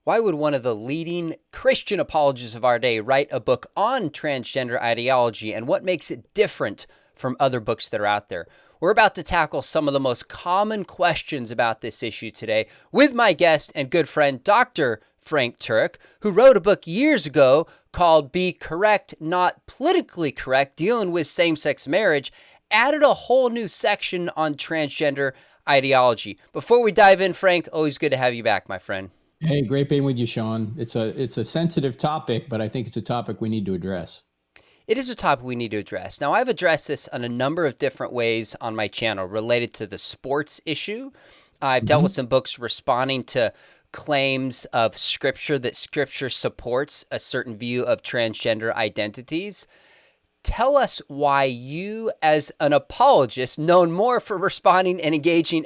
Why would one of the leading Christian apologists of our day write a book on transgender ideology, and what makes it different from other books that are out there? We're about to tackle some of the most common questions about this issue today with my guest and good friend, Dr. Frank Turek, who wrote a book years ago called Be Correct, Not Politically Correct, dealing with same-sex marriage, added a whole new section on transgender ideology. Before we dive in, Frank, always good to have you back, my friend. Hey, great being with you, Sean. It's a sensitive topic, but I think it's a topic we need to address. It is a topic we need to address. Now, I've addressed this on a number of different ways on my channel related to the sports issue. I've dealt with some books responding to claims of Scripture, that Scripture supports a certain view of transgender identities. Tell us why you, as an apologist, known more for responding and engaging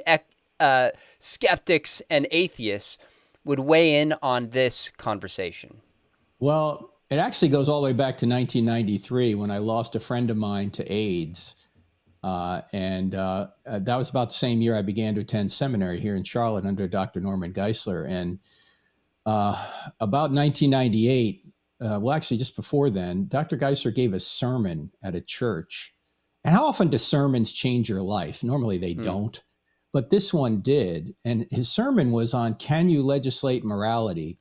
skeptics and atheists, would weigh in on this conversation. Well, it actually goes all the way back to 1993 when I lost a friend of mine to AIDS. That was about the same year I began to attend seminary here in Charlotte under Dr. Norman Geisler. And about 1998, well, actually just before then, Dr. Geisler gave a sermon at a church. And how often do sermons change your life? Normally they don't, but this one did. And his sermon was on, can you legislate morality?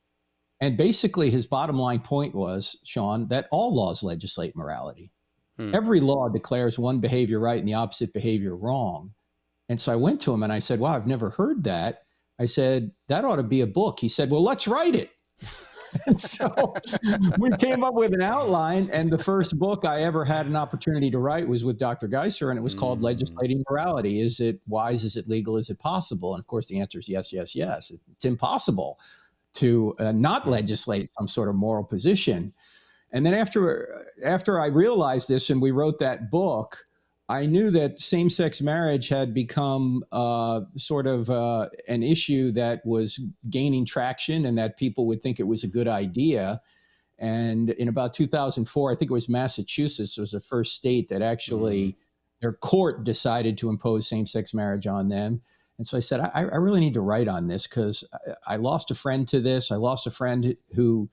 And basically his bottom line point was, Sean, that all laws legislate morality. Every law declares one behavior right and the opposite behavior wrong. And so I went to him and I said, wow, I've never heard that. I said, that ought to be a book. He said, well, let's write it. And so we came up with an outline, and the first book I ever had an opportunity to write was with Dr. Geisler, and it was called Legislating Morality. Is it wise? Is it legal? Is it possible? And of course, the answer is yes, yes, yes. It's impossible to not legislate some sort of moral position. And then after I realized this and we wrote that book, I knew that same-sex marriage had become sort of an issue that was gaining traction and that people would think it was a good idea. And in about 2004, I think it was Massachusetts was the first state that actually their court decided to impose same-sex marriage on them. And so I said, I really need to write on this because I lost a friend to this. I lost a friend who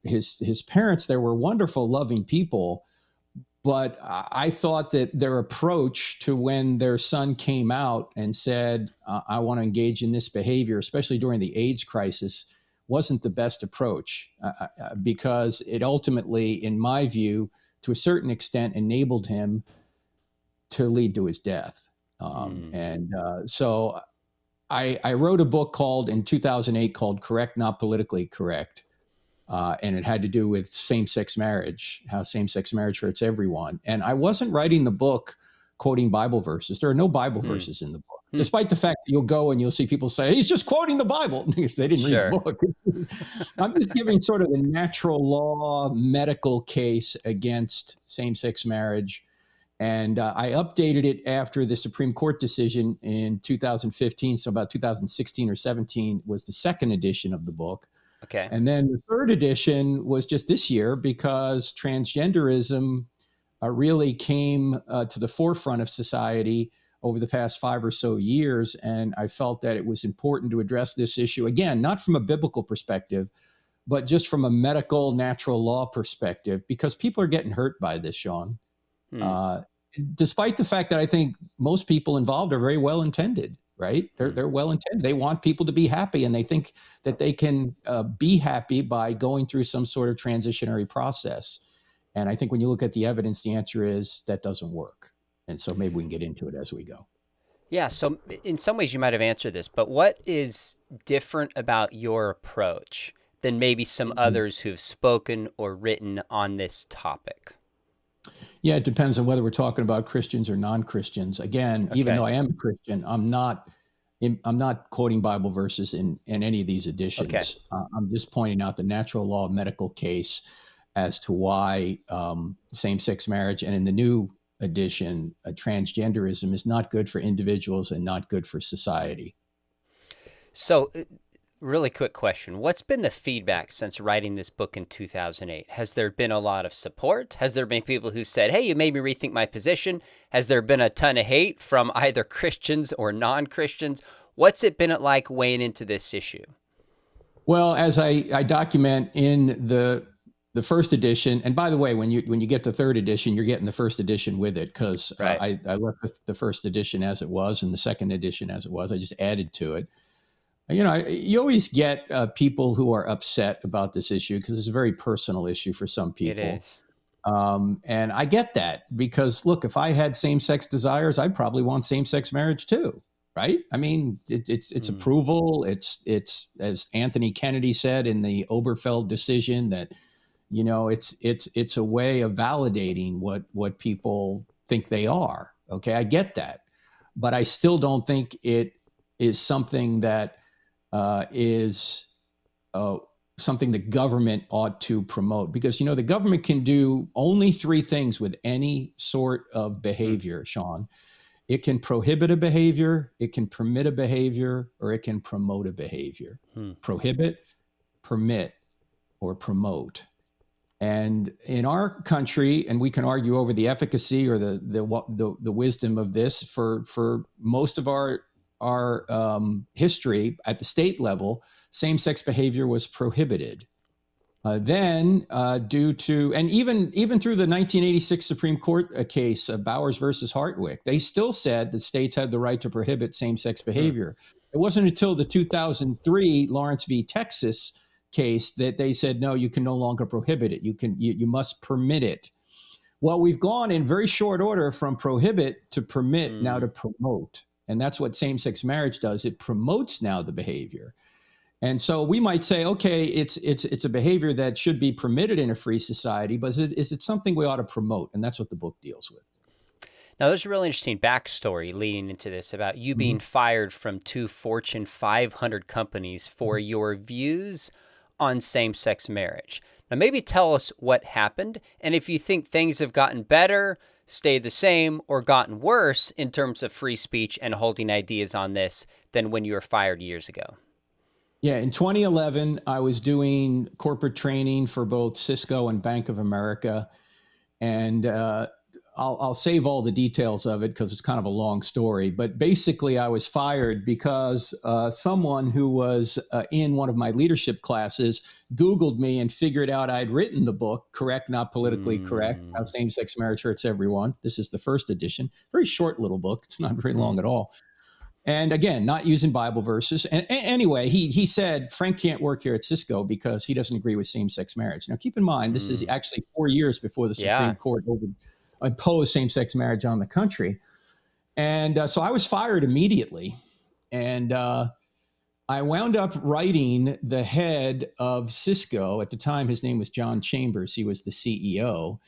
his parents, they were wonderful, loving people. But I thought that their approach to when their son came out and said, I want to engage in this behavior, especially during the AIDS crisis, wasn't the best approach because it ultimately, in my view, to a certain extent, enabled him to lead to his death. So I wrote a book in 2008 called Correct, Not Politically Correct. And it had to do with same-sex marriage, how same-sex marriage hurts everyone. And I wasn't writing the book quoting Bible verses. There are no Bible verses in the book, despite the fact that you'll go and you'll see people say, he's just quoting the Bible, because they didn't read the book. I'm just giving sort of a natural law medical case against same-sex marriage. And I updated it after the Supreme Court decision in 2015. So about 2016 or 17 was the second edition of the book. Okay. And then the third edition was just this year because transgenderism really came to the forefront of society over the past 5 or so years. And I felt that it was important to address this issue, again, not from a biblical perspective, but just from a medical, natural law perspective, because people are getting hurt by this, Sean. Despite the fact that I think most people involved are very well-intended. Right? They're well-intended. They want people to be happy, and they think that they can be happy by going through some sort of transitionary process. And I think when you look at the evidence, the answer is that doesn't work. And so maybe we can get into it as we go. Yeah. So in some ways you might have answered this, but what is different about your approach than maybe some others who've spoken or written on this topic? Yeah, it depends on whether we're talking about Christians or non-Christians. Again, even though I am a Christian, I'm not quoting Bible verses in any of these editions. I'm just pointing out the natural law medical case as to why same-sex marriage, and in the new edition, transgenderism is not good for individuals and not good for society. So really quick question. What's been the feedback since writing this book in 2008? Has there been a lot of support? Has there been people who said, hey, you made me rethink my position? Has there been a ton of hate from either Christians or non-Christians? What's it been like weighing into this issue? Well, as I document in the first edition, and by the way, when you get the third edition, you're getting the first edition with it, because Right. I left the first edition as it was and the second edition as it was. I just added to it. You know, you always get people who are upset about this issue because it's a very personal issue for some It people. is. And I get that, because look, if I had same-sex desires, I'd probably want same-sex marriage too, right? I mean, it's Mm. approval. It's as Anthony Kennedy said in the Oberfeld decision, that it's a way of validating what people think they are. Okay, I get that, but I still don't think it is something that is uh, something the government ought to promote, because the government can do only three things with any sort of Mm. behavior, Sean. It can prohibit a behavior, it can permit a behavior, or it can promote a behavior. Mm. Prohibit, permit, or promote. And in our country, and we can argue over the efficacy or the wisdom of this, for most of our history at the state level, same-sex behavior was prohibited. Then, due to, and even through the 1986 Supreme Court case of Bowers versus Hartwick, they still said that states had the right to prohibit same-sex Mm. behavior. It wasn't until the 2003 Lawrence v. Texas case that they said, no, you can no longer prohibit it. You must permit it. Well, we've gone in very short order from prohibit to permit, now to Mm. promote. And that's what same-sex marriage does. It promotes now the behavior. And so we might say, okay, it's a behavior that should be permitted in a free society, but is it something we ought to promote? And that's what the book deals with. Now, there's a really interesting backstory leading into this about you Mm-hmm. being fired from 2 Fortune 500 companies for your views on same-sex marriage. Now, maybe tell us what happened, and if you think things have gotten better, stayed the same, or gotten worse in terms of free speech and holding ideas on this than when you were fired years ago. Yeah, in 2011, I was doing corporate training for both Cisco and Bank of America. And I'll save all the details of it because it's kind of a long story. But basically, I was fired because someone who was in one of my leadership classes Googled me and figured out I'd written the book, Correct, Not Politically Correct, How Mm. Same-Sex Marriage Hurts Everyone. This is the first edition. Very short little book. It's not very long at all. And again, not using Bible verses. And anyway, he said, Frank can't work here at Cisco because he doesn't agree with same-sex marriage. Now, keep in mind, this is Mm. actually 4 years before the Yeah. Supreme Court imposed same-sex marriage on the country. And so I was fired immediately. And I wound up writing the head of Cisco. At the time, his name was John Chambers. He was the CEO.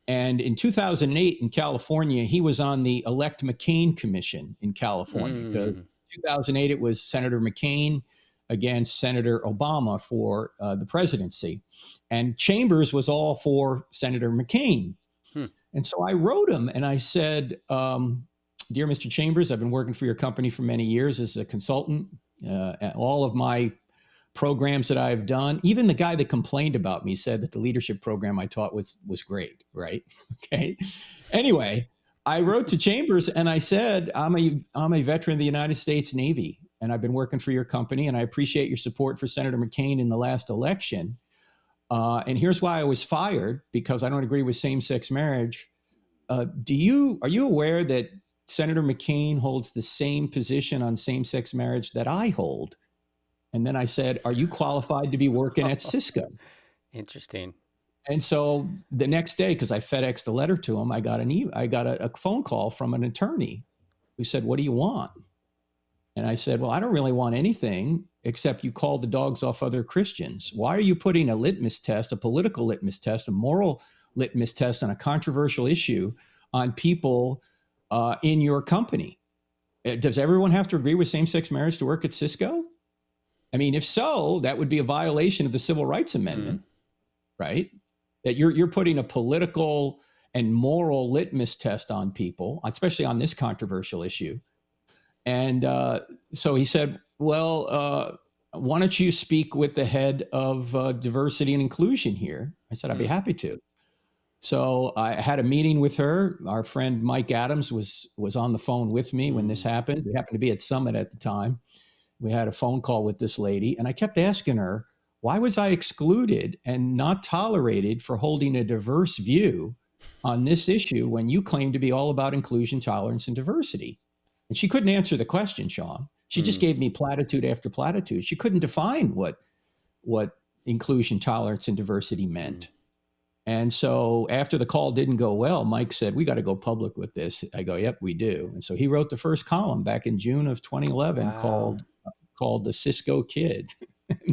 And in 2008 in California, he was on the Elect McCain Commission in California, because Mm. 2008, it was Senator McCain against Senator Obama for the presidency. And Chambers was all for Senator McCain. Hmm. And so I wrote him and I said, Dear Mr. Chambers, I've been working for your company for many years as a consultant. All of my programs that I've done, even the guy that complained about me said that the leadership program I taught was great, right? Okay. Anyway, I wrote to Chambers and I said, I'm a veteran of the United States Navy, and I've been working for your company, and I appreciate your support for Senator McCain in the last election. And here's why I was fired: because I don't agree with same-sex marriage. Are you aware that Senator McCain holds the same position on same-sex marriage that I hold? And then I said, are you qualified to be working at Cisco? Interesting. And so the next day, because I FedExed a letter to him, I got a phone call from an attorney who said, what do you want? And I said, well, I don't really want anything except you called the dogs off other Christians. Why are you putting a litmus test, a political litmus test, a moral litmus test on a controversial issue on people in your company? Does everyone have to agree with same-sex marriage to work at Cisco? I mean, if so, that would be a violation of the Civil Rights Amendment, right? That you're putting a political and moral litmus test on people, especially on this controversial issue. And so he said, well, why don't you speak with the head of diversity and inclusion here? I said, I'd be happy to. So I had a meeting with her. Our friend Mike Adams was on the phone with me when this happened. We happened to be at Summit at the time. We had a phone call with this lady, and I kept asking her, why was I excluded and not tolerated for holding a diverse view on this issue when you claim to be all about inclusion, tolerance, and diversity? And she couldn't answer the question, Sean. She just gave me platitude after platitude. She couldn't define what inclusion, tolerance, and diversity meant. And so after the call didn't go well, Mike said, we got to go public with this. I go, yep, we do. And so he wrote the first column back in June of 2011 called The Cisco Kid.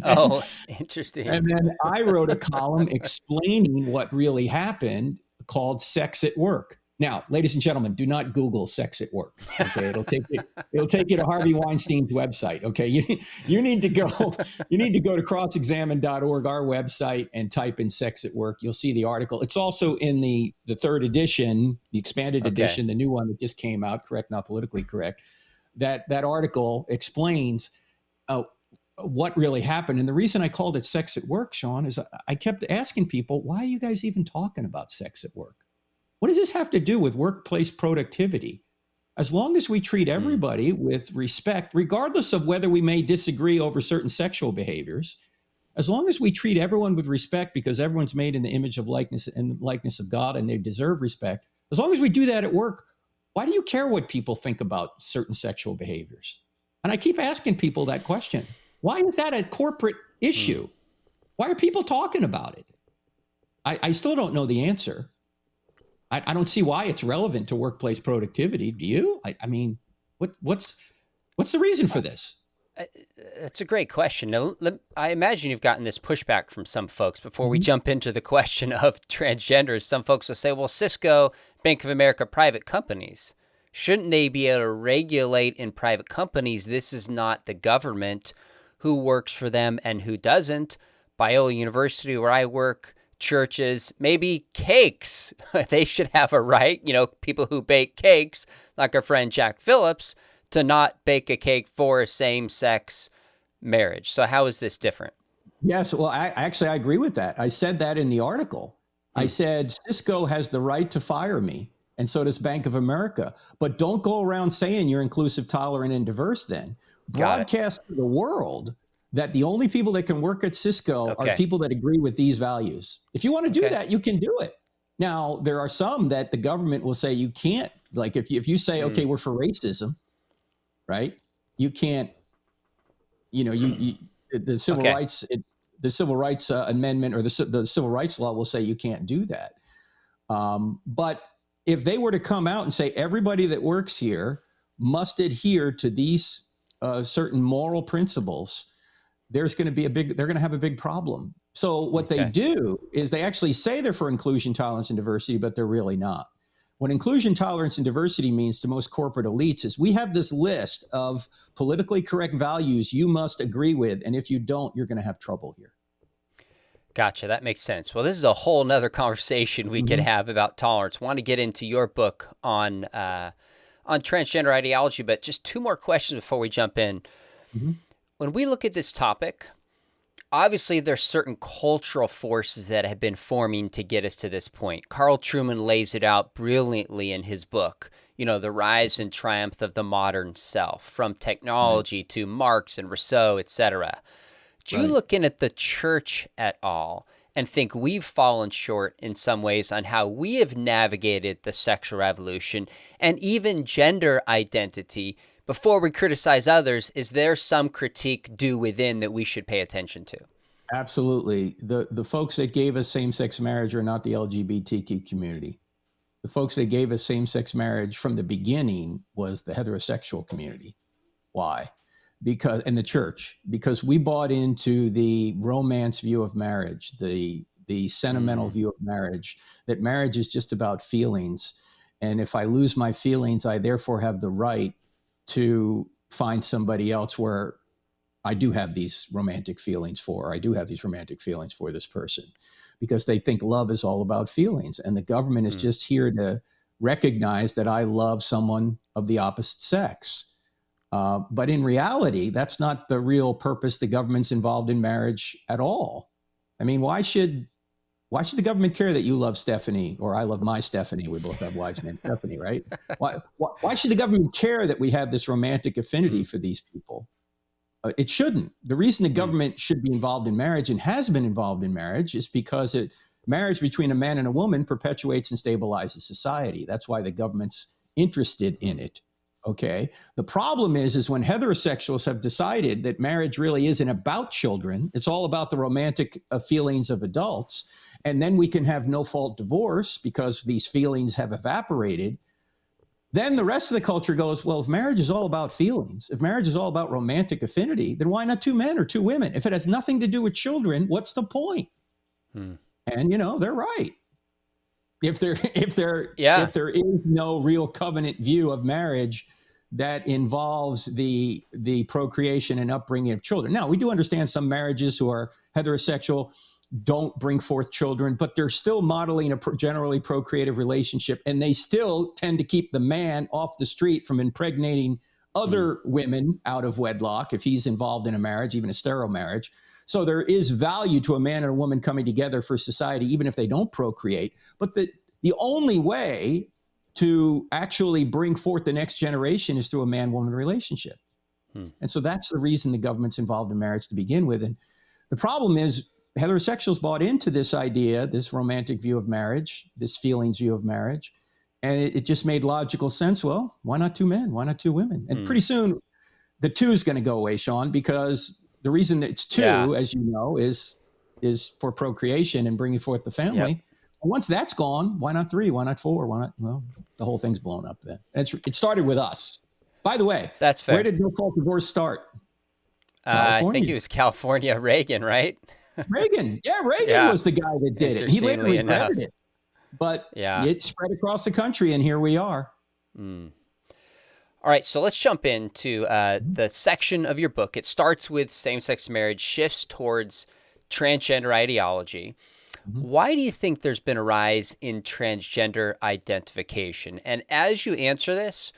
Oh, interesting. And then I wrote a column explaining what really happened called Sex at Work. Now, ladies and gentlemen, do not Google sex at work. Okay, it'll take you to Harvey Weinstein's website. Okay, you need to go to crossexamine.org, our website, and type in sex at work. You'll see the article. It's also in the third edition, the expanded edition, the new one that just came out. Correct, not politically correct. That article explains what really happened. And the reason I called it sex at work, Sean, is I kept asking people, why are you guys even talking about sex at work? What does this have to do with workplace productivity? As long as we treat everybody with respect, regardless of whether we may disagree over certain sexual behaviors, as long as we treat everyone with respect because everyone's made in the image of likeness of God and they deserve respect, as long as we do that at work, why do you care what people think about certain sexual behaviors? And I keep asking people that question. Why is that a corporate issue? Why are people talking about it? I still don't know the answer. I don't see why it's relevant to workplace productivity. Do you? I mean, what's the reason for this? That's a great question. Now, I imagine you've gotten this pushback from some folks. Before we jump into the question of transgenders, some folks will say, well, Cisco, Bank of America, private companies, shouldn't they be able to regulate in private companies? This is not the government who works for them and who doesn't. Biola University, where I work, churches, maybe cakes. They should have a right, people who bake cakes, like our friend Jack Phillips, to not bake a cake for a same-sex marriage. So how is this different? Yes, well, I agree with that. I said that in the article. I said, Cisco has the right to fire me, and so does Bank of America. But don't go around saying you're inclusive, tolerant, and diverse then. Broadcast to the world that the only people that can work at Cisco are people that agree with these values. If you want to do that, you can do it. Now, there are some that the government will say you can't. Like if you say, okay, we're for racism, right? You can't, the civil rights, the civil rights amendment or the civil rights law will say you can't do that. But if they were to come out and say everybody that works here must adhere to these certain moral principles, they're going to have a big problem. So what they do is they actually say they're for inclusion, tolerance, and diversity, but they're really not. What inclusion, tolerance, and diversity means to most corporate elites is we have this list of politically correct values you must agree with, and if you don't, you're going to have trouble here. Gotcha. That makes sense. Well, this is a whole nother conversation we could have about tolerance. Want to get into your book on transgender ideology, but just two more questions before we jump in. When we look at this topic, obviously there's certain cultural forces that have been forming to get us to this point. Carl Trueman lays it out brilliantly in his book, the rise and triumph of the modern self, from technology to Marx and Rousseau, etc. Do you look in at the church at all and think we've fallen short in some ways on how we have navigated the sexual revolution and even gender identity? Before we criticize others, is there some critique due within that we should pay attention to? Absolutely. The folks that gave us same-sex marriage are not the LGBTQ community. The folks that gave us same-sex marriage from the beginning was the heterosexual community. Why? In the church, because we bought into the romance view of marriage, the sentimental view of marriage, that marriage is just about feelings. And if I lose my feelings, I therefore have the right to find somebody else where I do have these romantic feelings for, this person, because they think love is all about feelings. And the government is just here to recognize that I love someone of the opposite sex. But in reality, that's not the real purpose the government's involved in marriage at all. I mean, why should the government care that you love Stephanie or I love my Stephanie? We both have wives named Stephanie, right? Why should the government care that we have this romantic affinity for these people? It shouldn't. The reason the government should be involved in marriage and has been involved in marriage is because marriage between a man and a woman perpetuates and stabilizes society. That's why the government's interested in it. Okay. The problem is when heterosexuals have decided that marriage really isn't about children, it's all about the romantic feelings of adults, and then we can have no-fault divorce because these feelings have evaporated. Then the rest of the culture goes, well, if marriage is all about feelings, if marriage is all about romantic affinity, then why not two men or two women? If it has nothing to do with children, what's the point? And they're right. If there is no real covenant view of marriage that involves the procreation and upbringing of children. Now, we do understand some marriages who are heterosexual don't bring forth children, but they're still modeling a generally procreative relationship, and they still tend to keep the man off the street from impregnating other women out of wedlock if he's involved in a marriage, even a sterile marriage. So there is value to a man and a woman coming together for society, even if they don't procreate. But the only way to actually bring forth the next generation is through a man-woman relationship. And so that's the reason the government's involved in marriage to begin with. And the problem is heterosexuals bought into this idea, this romantic view of marriage, this feelings view of marriage, and it just made logical sense. Well, why not two men? Why not two women? And pretty soon the two is going to go away, Sean, because the reason that it's two, as you know, is for procreation and bringing forth the family. Yep. And once that's gone, why not three? Why not four? Why not? Well, the whole thing's blown up then. And it started with us. By the way, that's fair. Where did no-fault divorce start? I think it was California, Reagan, right? Reagan was the guy that did it. He later regretted it, but it spread across the country, and here we are. All right, so let's jump into the section of your book. It starts with same-sex marriage, shifts towards transgender ideology. Why do you think there's been a rise in transgender identification? And as you answer this,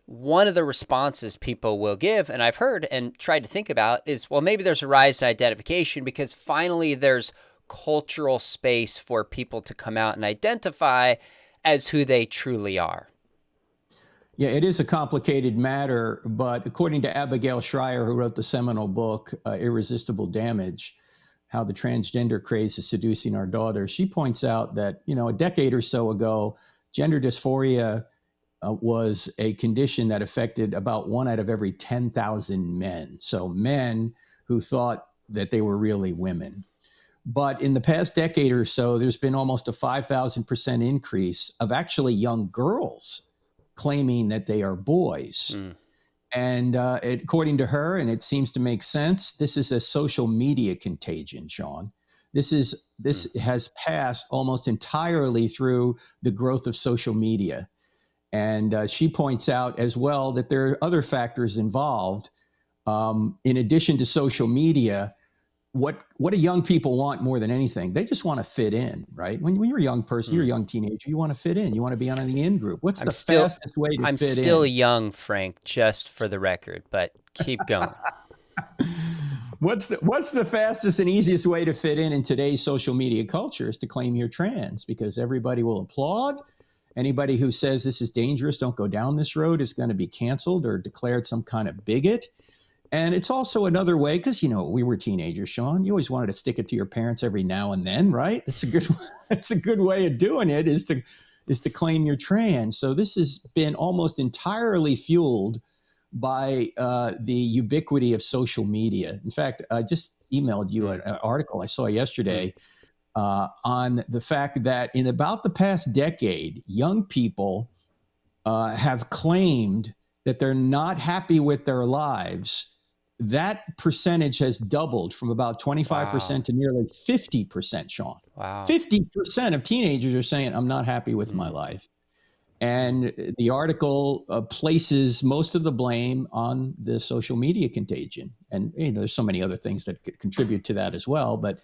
one of the responses people will give, and I've heard and tried to think about, is, well, maybe there's a rise in identification because finally there's cultural space for people to come out and identify as who they truly are. Yeah, it is a complicated matter, but according to Abigail Shrier, who wrote the seminal book, Irresistible Damage, How the Transgender Craze is Seducing Our Daughters, she points out that, a decade or so ago, gender dysphoria was a condition that affected about 1 out of every 10,000 men. So men who thought that they were really women. But in the past decade or so, there's been almost a 5,000% increase of actually young girls claiming that they are boys. And according to her, and it seems to make sense, this is a social media contagion, Sean. This has passed almost entirely through the growth of social media. And she points out as well that there are other factors involved. In addition to social media, what do young people want more than anything? They just want to fit in, right? When you're a young person, you're a young teenager, you want to fit in. You want to be on the in group. What's the fastest way to fit in? I'm still young, Frank, just for the record, but keep going. What's the fastest and easiest way to fit in today's social media culture is to claim you're trans, because everybody will applaud. Anybody who says this is dangerous, don't go down this road, is going to be canceled or declared some kind of bigot. And it's also another way, because, we were teenagers, Sean. You always wanted to stick it to your parents every now and then, right? It's a good way of doing it is to claim you're trans. So this has been almost entirely fueled by the ubiquity of social media. In fact, I just emailed you an article I saw yesterday on the fact that in about the past decade, young people have claimed that they're not happy with their lives. That percentage has doubled from about 25% to nearly 50%, Sean. Wow. 50% of teenagers are saying, I'm not happy with my life. And the article places most of the blame on the social media contagion. And there's so many other things that contribute to that as well. But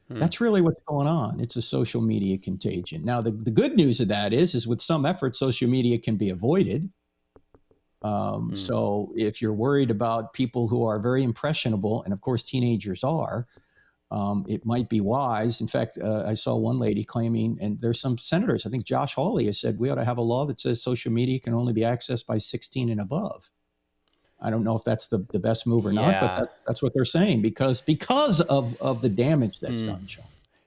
that's really what's going on. It's a social media contagion. Now, the good news of that is with some effort, social media can be avoided. So if you're worried about people who are very impressionable, and of course teenagers are, it might be wise. In fact, I saw one lady claiming, and there's some senators, I think Josh Hawley has said we ought to have a law that says social media can only be accessed by 16 and above. I don't know if that's the best move or not, but Yeah. that's what they're saying because of the damage that's done, Sean.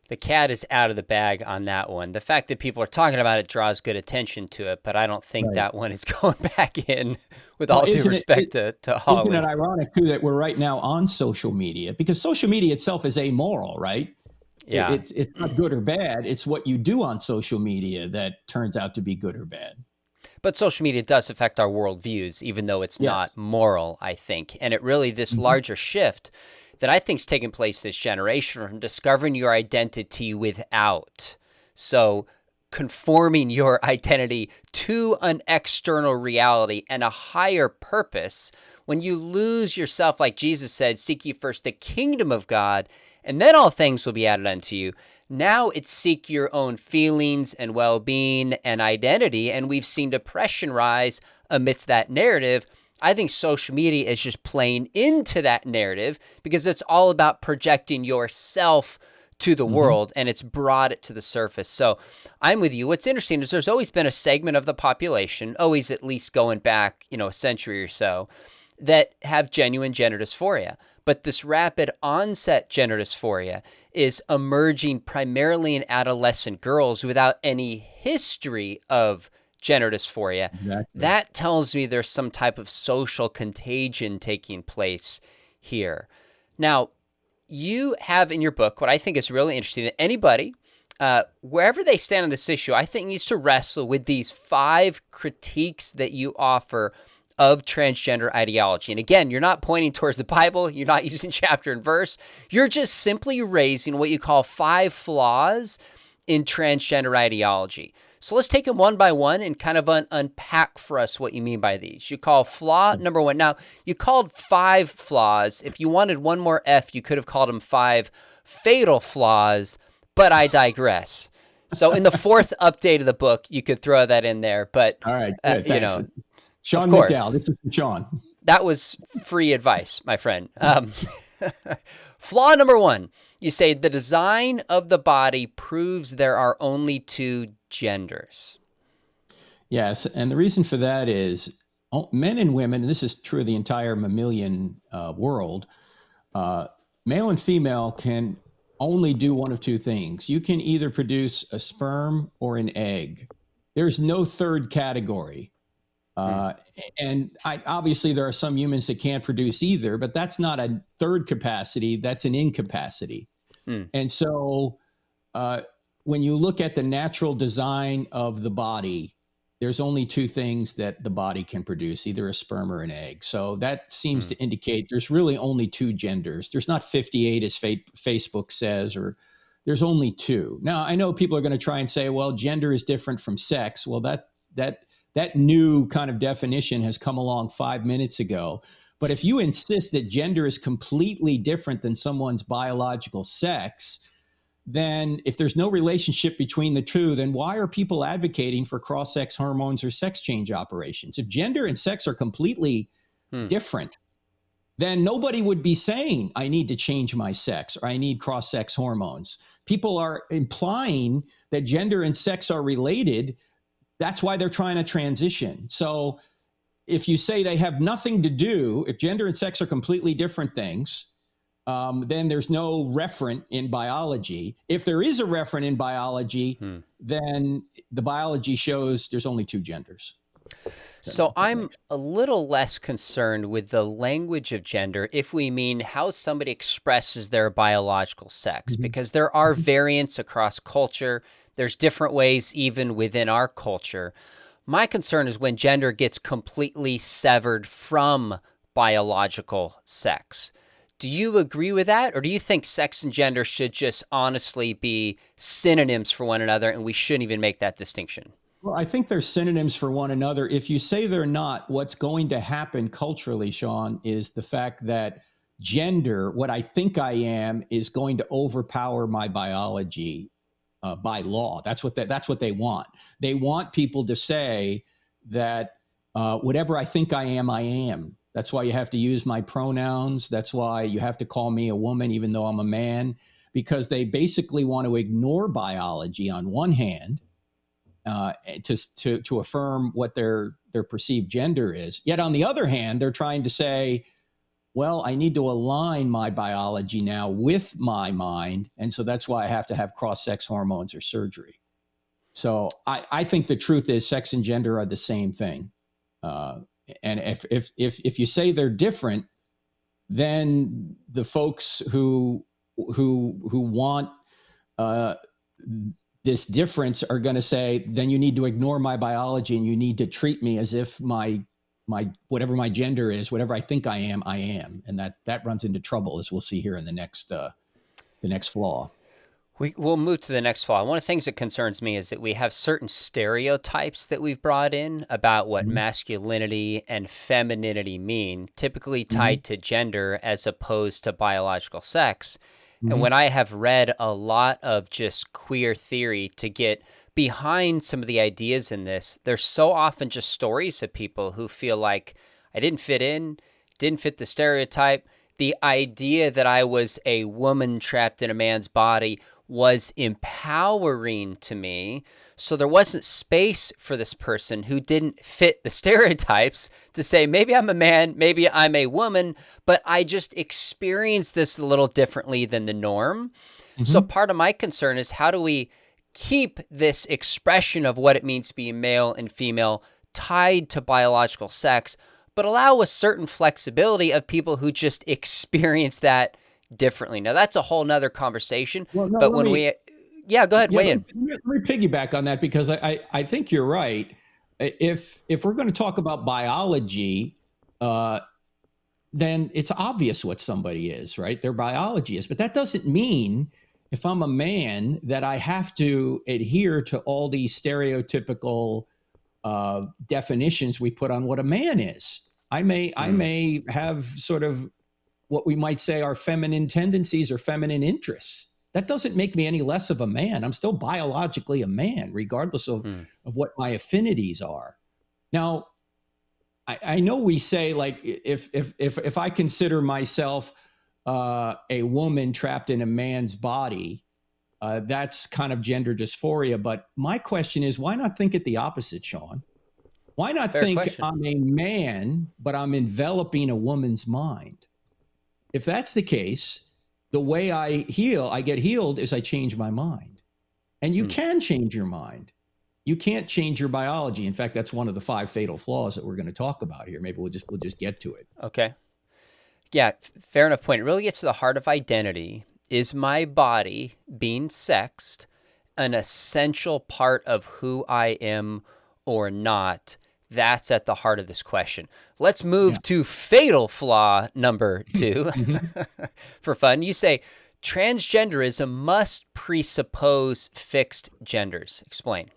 The cat is out of the bag on that one. The fact that people are talking about it draws good attention to it, but I don't think Right. that one is going back in with Well, all due respect to isn't it Holly. ironic too that we're right now on social media because social media itself is amoral, right? Yeah. It's not good or bad. It's what you do on social media that turns out to be good or bad. But social media does affect our worldviews, even though it's not Yes. moral, I think. And it really, this Mhm. larger shift that I think is taking place this generation from discovering your identity without. So conforming your identity to an external reality and a higher purpose. When you lose yourself, like Jesus said, seek ye first the kingdom of God, and then all things will be added unto you. Now it's seek your own feelings and well-being and identity, and we've seen depression rise amidst that narrative. I think social media is just playing into that narrative because it's all about projecting yourself to the Mhm. world, and it's brought it to the surface. So I'm with you. What's interesting is there's always been a segment of the population, always at least going back, a century or so, that have genuine gender dysphoria. But this rapid onset gender dysphoria is emerging primarily in adolescent girls without any history of gender dysphoria. Exactly. That tells me there's some type of social contagion taking place here. Now, you have in your book what I think is really interesting that anybody, wherever they stand on this issue, I think needs to wrestle with these 5 critiques that you offer of transgender ideology. And again, you're not pointing towards the Bible. You're not using chapter and verse. You're just simply raising what you call 5 flaws in transgender ideology. So let's take them one by one and kind of unpack for us what you mean by these. You call flaw number 1. Now, you called 5 flaws. If you wanted one more F, you could have called them 5 fatal flaws, but I digress. So in the 4th update of the book, you could throw that in there. But, All right. Good. Thanks. of Sean course. McDowell. This is Sean. That was free advice, my friend. Flaw number 1, you say the design of the body proves there are only 2 genders. Yes. And the reason for that is men and women, and this is true of the entire mammalian world, male and female can only do one of 2 things. You can either produce a sperm or an egg. There's no third category. And obviously there are some humans that can't produce either, but that's not a third capacity, that's an incapacity. And so when you look at the natural design of the body, there's only 2 things that the body can produce, either a sperm or an egg. So that seems to indicate there's really only 2 genders. There's not 58 as Facebook says, or there's only 2. Now, I know people are going to try and say, well, gender is different from sex. Well, that new kind of definition has come along 5 minutes ago. But if you insist that gender is completely different than someone's biological sex, then if there's no relationship between the 2, then why are people advocating for cross-sex hormones or sex change operations? If gender and sex are completely different, then nobody would be saying, I need to change my sex or I need cross-sex hormones. People are implying that gender and sex are related. That's why they're trying to transition. So if you say they have nothing to do, if gender and sex are completely different things, then there's no referent in biology. If there is a referent in biology, then the biology shows there's only 2 genders. So I'm a little less concerned with the language of gender if we mean how somebody expresses their biological sex, because there are variants across culture. There's different ways even within our culture. My concern is when gender gets completely severed from biological sex. Do you agree with that? Or do you think sex and gender should just honestly be synonyms for one another and we shouldn't even make that distinction? Well, I think they're synonyms for one another. If you say they're not, what's going to happen culturally, Sean, is the fact that gender, what I think I am, is going to overpower my biology by law. That's what they want. They want people to say that whatever I think I am, I am. That's why you have to use my pronouns. That's why you have to call me a woman, even though I'm a man, because they basically want to ignore biology on one hand to affirm what they're their perceived gender is. Yet on the other hand, they're trying to say, well, I need to align my biology now with my mind. And so that's why I have to have cross-sex hormones or surgery. So I think the truth is sex and gender are the same thing. And if you say they're different, then the folks who want this difference are going to say, then you need to ignore my biology and you need to treat me as if my whatever my gender is, whatever I think I am, and that runs into trouble, as we'll see here in the next flaw. We'll move to the next flaw. One of the things that concerns me is that we have certain stereotypes that we've brought in about what masculinity and femininity mean, typically tied to gender as opposed to biological sex. And when I have read a lot of just queer theory to get behind some of the ideas in this, there's so often just stories of people who feel like I didn't fit in, didn't fit the stereotype. The idea that I was a woman trapped in a man's body was empowering to me. So there wasn't space for this person who didn't fit the stereotypes to say, maybe I'm a man, maybe I'm a woman, but I just experienced this a little differently than the norm. So part of my concern is, how do we keep this expression of what it means to be male and female tied to biological sex, but allow a certain flexibility of people who just experience that differently? Now, that's a whole nother conversation. Well, no, but when go ahead, weigh in. Let me piggyback on that, because I think you're right. If we're going to talk about biology, then it's obvious what somebody is, right? Their biology is. But that doesn't mean, if I'm a man, that I have to adhere to all these stereotypical definitions we put on what a man is. I may have sort of what we might say are feminine tendencies or feminine interests. That doesn't make me any less of a man. I'm still biologically a man, regardless of what my affinities are. Now, I know we say, like, if I consider myself a woman trapped in a man's body, that's kind of gender dysphoria. But my question is, why not think it the opposite, Sean? Why not think I'm a man, but I'm enveloping a woman's mind? If that's the case, the way I get healed, is I change my mind. And you can change your mind. You can't change your biology. In fact, that's one of the 5 fatal flaws that we're going to talk about here. Maybe we'll just get to it. Okay. Yeah, fair enough point. It really gets to the heart of identity. Is my body being sexed an essential part of who I am or not? That's at the heart of this question. Let's move to fatal flaw number 2 for fun. You say transgenderism must presuppose fixed genders. Explain.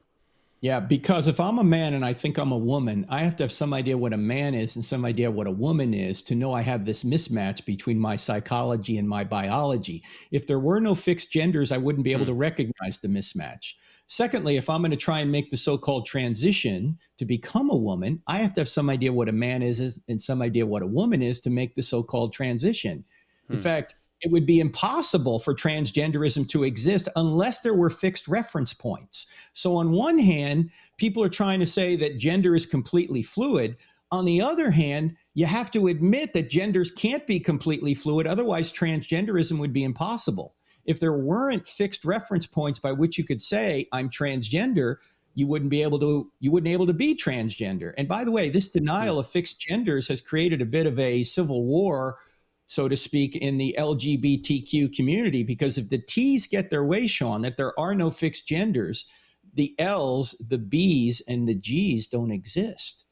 Yeah, because if I'm a man and I think I'm a woman, I have to have some idea what a man is and some idea what a woman is to know I have this mismatch between my psychology and my biology. If there were no fixed genders, I wouldn't be able to recognize the mismatch. Secondly, if I'm going to try and make the so-called transition to become a woman, I have to have some idea what a man is and some idea what a woman is to make the so-called transition. In fact, it would be impossible for transgenderism to exist unless there were fixed reference points. So on one hand, people are trying to say that gender is completely fluid. On the other hand, you have to admit that genders can't be completely fluid. Otherwise, transgenderism would be impossible. If there weren't fixed reference points by which you could say, I'm transgender, you wouldn't be able to be transgender. And by the way, this denial of fixed genders has created a bit of a civil war, so to speak, in the LGBTQ community, because if the T's get their way, Sean, that there are no fixed genders, the L's, the B's, and the G's don't exist.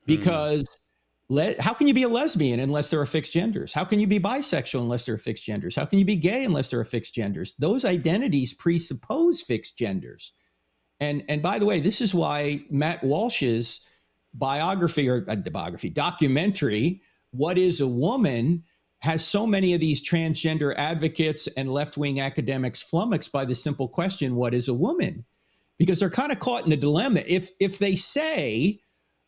Because how can you be a lesbian unless there are fixed genders? How can you be bisexual unless there are fixed genders? How can you be gay unless there are fixed genders? Those identities presuppose fixed genders. And by the way, this is why Matt Walsh's documentary, What is a Woman, has so many of these transgender advocates and left-wing academics flummoxed by the simple question, what is a woman? Because they're kind of caught in a dilemma. If they say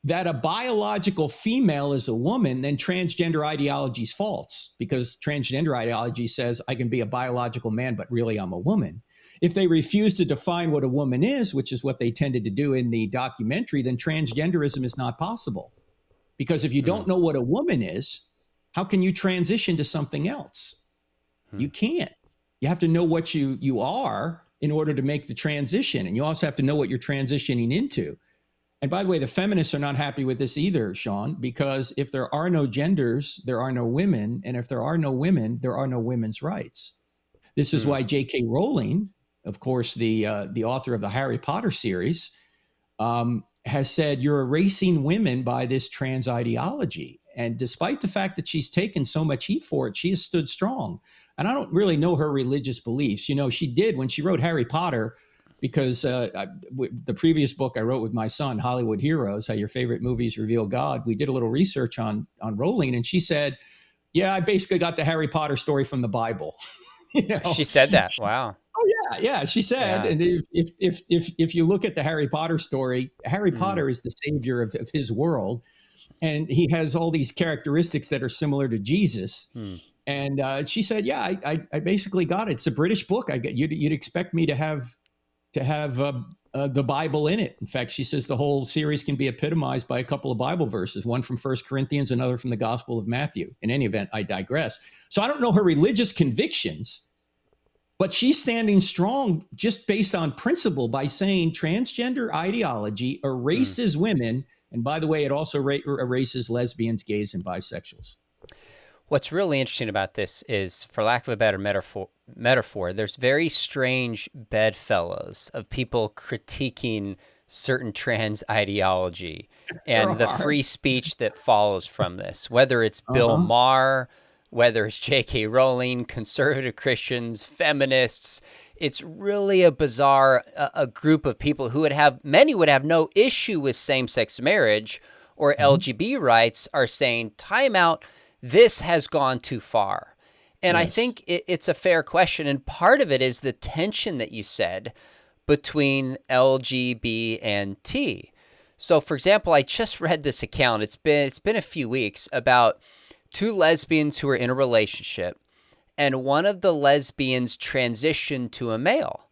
that a biological female is a woman, then transgender ideology is false, because transgender ideology says I can be a biological man, but really I'm a woman. If they refuse to define what a woman is, which is what they tended to do in the documentary, then transgenderism is not possible. Because if you don't know what a woman is, how can you transition to something else? You can't. You have to know what you are in order to make the transition. And you also have to know what you're transitioning into. And by the way, the feminists are not happy with this either, Sean, because if there are no genders, there are no women. And if there are no women, there are no women's rights. This is why J.K. Rowling, of course, the author of the Harry Potter series, has said you're erasing women by this trans ideology. And despite the fact that she's taken so much heat for it, she has stood strong. And I don't really know her religious beliefs. You know, she did when she wrote Harry Potter, because the previous book I wrote with my son, Hollywood Heroes, How Your Favorite Movies Reveal God, we did a little research on Rowling, and she said, yeah, I basically got the Harry Potter story from the Bible. You know? She said that. Wow. Oh yeah. She said, and if you look at the Harry Potter story, Harry Potter is the savior of his world, and he has all these characteristics that are similar to Jesus. And she said, yeah, I basically got it. It's a British book. You'd expect me to have the Bible in it. In fact, she says the whole series can be epitomized by a couple of Bible verses, one from 1 Corinthians, another from the Gospel of Matthew. In any event, I digress. So I don't know her religious convictions, but she's standing strong just based on principle by saying transgender ideology erases women. And by the way, it also erases lesbians, gays, and bisexuals. What's really interesting about this is, for lack of a better metaphor, there's very strange bedfellows of people critiquing certain trans ideology and the free speech that follows from this, whether it's Bill Maher, whether it's J.K. Rowling, conservative Christians, feminists. It's really a bizarre a group of people who many would have no issue with same-sex marriage or LGBT rights are saying, time out, this has gone too far. And I think it's a fair question. And part of it is the tension that you said between LGBT and T. So, for example, I just read this account. It's been a few weeks about two lesbians who are in a relationship, and one of the lesbians transitioned to a male.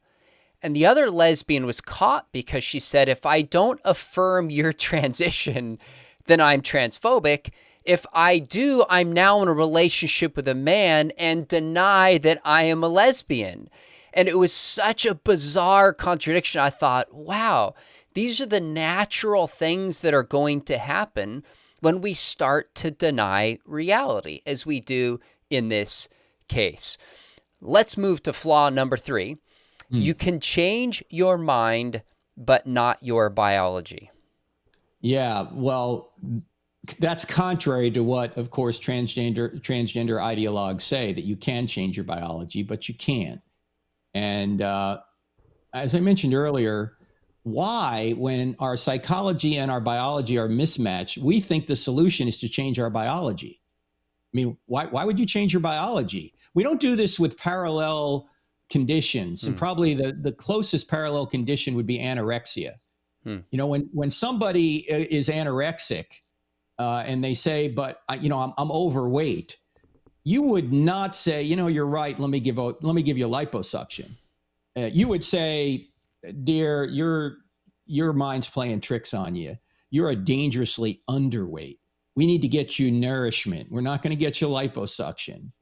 And the other lesbian was caught because she said, if I don't affirm your transition, then I'm transphobic. If I do, I'm now in a relationship with a man and deny that I am a lesbian. And it was such a bizarre contradiction. I thought, wow, these are the natural things that are going to happen when we start to deny reality, as we do in this case. Let's move to flaw number 3. You can change your mind, but not your biology. Yeah, well, that's contrary to what, of course, transgender ideologues say, that you can change your biology, but you can't. And as I mentioned earlier, why, when our psychology and our biology are mismatched, we think the solution is to change our biology? I mean, why would you change your biology? We don't do this with parallel conditions. And probably the closest parallel condition would be anorexia. You know, when somebody is anorexic, and they say, but I'm overweight, you would not say, you're right, let me give you liposuction. You would say, dear, your mind's playing tricks on you. You're a dangerously underweight. We need to get you nourishment. We're not going to get you liposuction.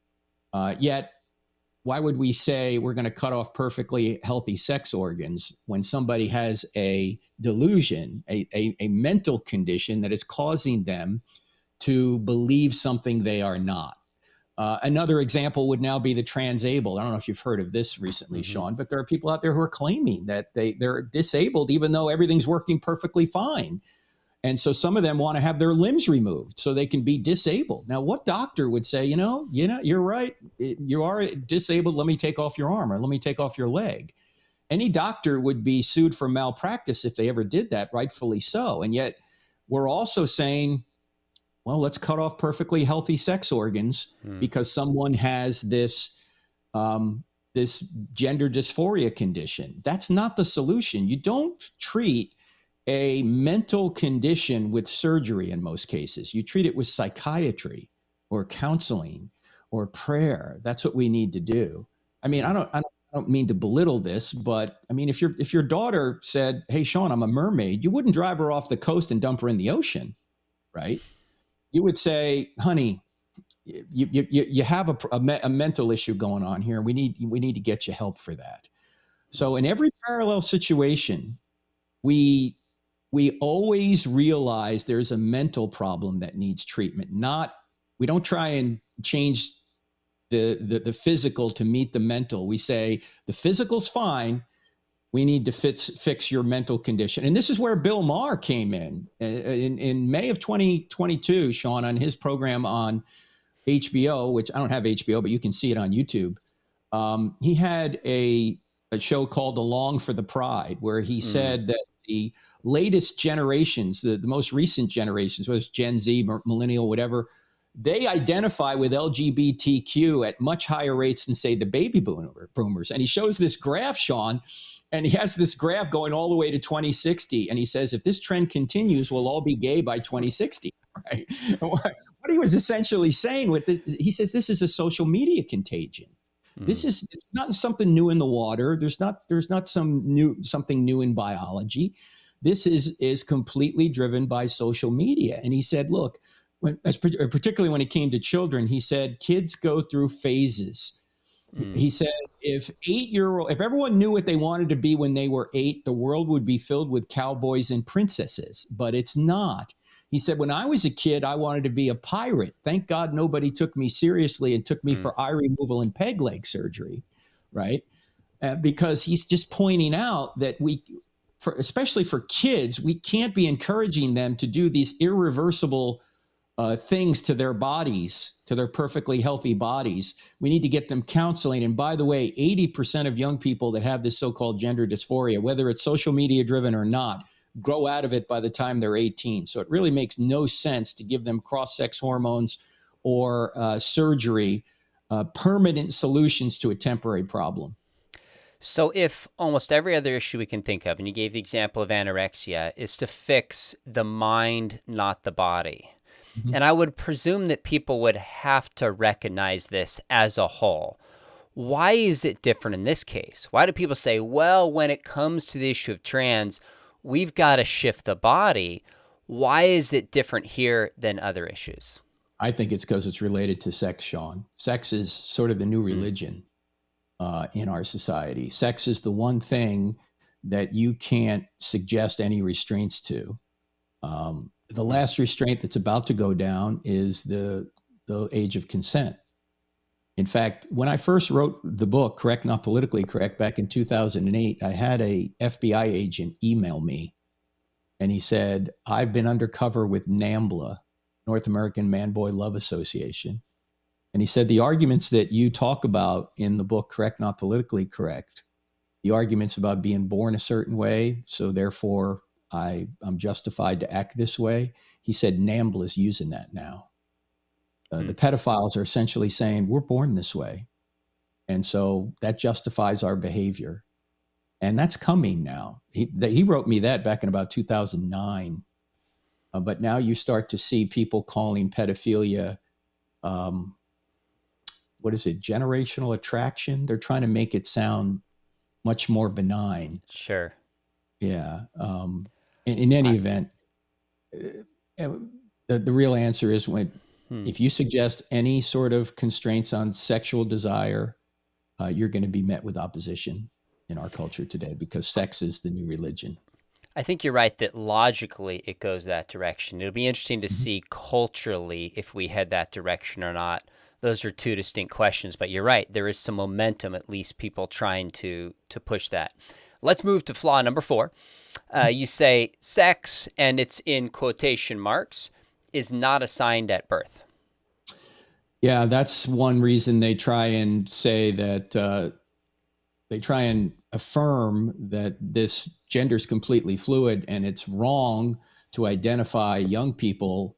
Yet, why would we say we're going to cut off perfectly healthy sex organs when somebody has a delusion, a mental condition that is causing them to believe something they are not? Another example would now be the transabled. I don't know if you've heard of this recently, Sean, but there are people out there who are claiming that they're disabled even though everything's working perfectly fine. And so some of them want to have their limbs removed so they can be disabled. Now, what doctor would say, you're right, you are disabled, let me take off your arm or let me take off your leg? Any doctor would be sued for malpractice if they ever did that, rightfully so. And yet we're also saying, well, let's cut off perfectly healthy sex organs because someone has this gender dysphoria condition. That's not the solution. You don't treat a mental condition with surgery in most cases. You treat it with psychiatry or counseling or prayer. That's what we need to do. I mean, I don't mean to belittle this, but I mean, if your daughter said, "Hey, Sean, I'm a mermaid," you wouldn't drive her off the coast and dump her in the ocean, right? You would say, "Honey, you have a mental issue going on here. We need to get you help for that." So in every parallel situation, we we always realize there's a mental problem that needs treatment. Not We don't try and change the physical to meet the mental. We say the physical's fine. We need to fix your mental condition. And this is where Bill Maher came in May of 2022, Sean, on his program on HBO, which I don't have HBO, but you can see it on YouTube. He had a show called Along for the Pride, where he said that the latest generations, the most recent generations, whether it's Gen Z, millennial, whatever, they identify with LGBTQ at much higher rates than, say, the baby boomers. And he shows this graph, Sean, and he has this graph going all the way to 2060. And he says, if this trend continues, we'll all be gay by 2060. Right? What he was essentially saying with this, he says, this is a social media contagion. It's not something new in the water. There's not something new in biology. This is completely driven by social media. And he said, look, particularly when it came to children, he said kids go through phases. He said, if everyone knew what they wanted to be when they were 8, the world would be filled with cowboys and princesses, but it's not. He said, when I was a kid, I wanted to be a pirate. Thank God nobody took me seriously and took me for eye removal and peg leg surgery, right? Because he's just pointing out that especially for kids, we can't be encouraging them to do these irreversible things to their bodies, to their perfectly healthy bodies. We need to get them counseling. And by the way, 80% of young people that have this so-called gender dysphoria, whether it's social media driven or not, grow out of it by the time they're 18. So it really makes no sense to give them cross-sex hormones or surgery, permanent solutions to a temporary problem. So if almost every other issue we can think of, and you gave the example of anorexia, is to fix the mind, not the body. And I would presume that people would have to recognize this as a whole. Why is it different in this case? Why do people say, well, when it comes to the issue of trans, we've got to shift the body? Why is it different here than other issues? I think it's because it's related to sex, Sean. Sex is sort of the new religion in our society. Sex is the one thing that you can't suggest any restraints to. The last restraint that's about to go down is the age of consent. In fact, when I first wrote the book, Correct, Not Politically Correct, back in 2008, I had a FBI agent email me, and he said, I've been undercover with NAMBLA, North American Man-Boy Love Association. And he said, the arguments that you talk about in the book, Correct, Not Politically Correct, the arguments about being born a certain way, so therefore I'm justified to act this way. He said, NAMBLA is using that now. The pedophiles are essentially saying, we're born this way. And so that justifies our behavior. And that's coming now. He wrote me that back in about 2009. But now you start to see people calling pedophilia, generational attraction? They're trying to make it sound much more benign. Sure. Yeah. In any event, the real answer is if you suggest any sort of constraints on sexual desire, you're going to be met with opposition in our culture today because sex is the new religion. I think you're right that logically it goes that direction. It'll be interesting to see culturally if we head that direction or not. Those are two distinct questions, but you're right. There is some momentum, at least people trying to push that. Let's move to flaw number 4. You say sex, and it's in quotation marks, is not assigned at birth. Yeah, that's one reason they try and say that they try and affirm that this gender is completely fluid, and it's wrong to identify young people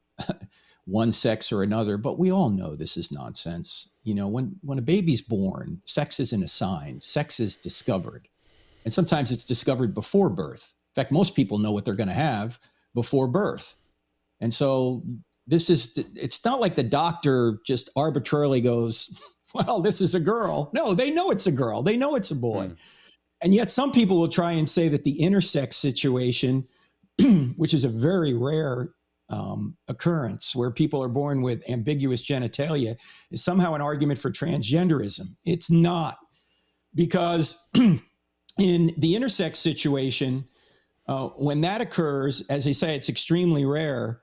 one sex or another. But we all know this is nonsense. You know, when a baby's born, sex isn't assigned. Sex is discovered. And sometimes it's discovered before birth. fact, most people know what they're going to have before birth. And so it's not like the doctor just arbitrarily goes, well, this is a girl. No, they know it's a girl. They know it's a boy. And yet some people will try and say that the intersex situation, which is a very rare occurrence where people are born with ambiguous genitalia, is somehow an argument for transgenderism. It's not, because in the intersex situation, when that occurs, as they say, it's extremely rare.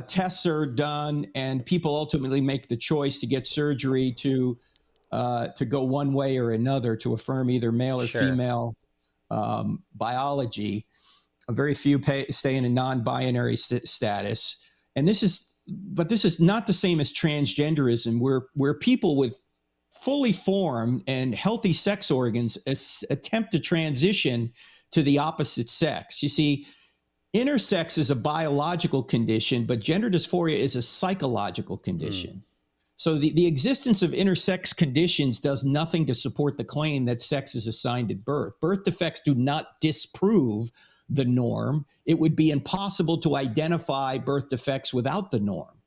Tests are done, and people ultimately make the choice to get surgery to go one way or another, to affirm either male or female biology. Very few stay in a non-binary status, and this is not the same as transgenderism, where people with fully formed and healthy sex organs attempt to transition to the opposite sex. You see, intersex is a biological condition, but gender dysphoria is a psychological condition. So the existence of intersex conditions does nothing to support the claim that sex is assigned at birth. Birth defects do not disprove the norm. It would be impossible to identify birth defects without the norm.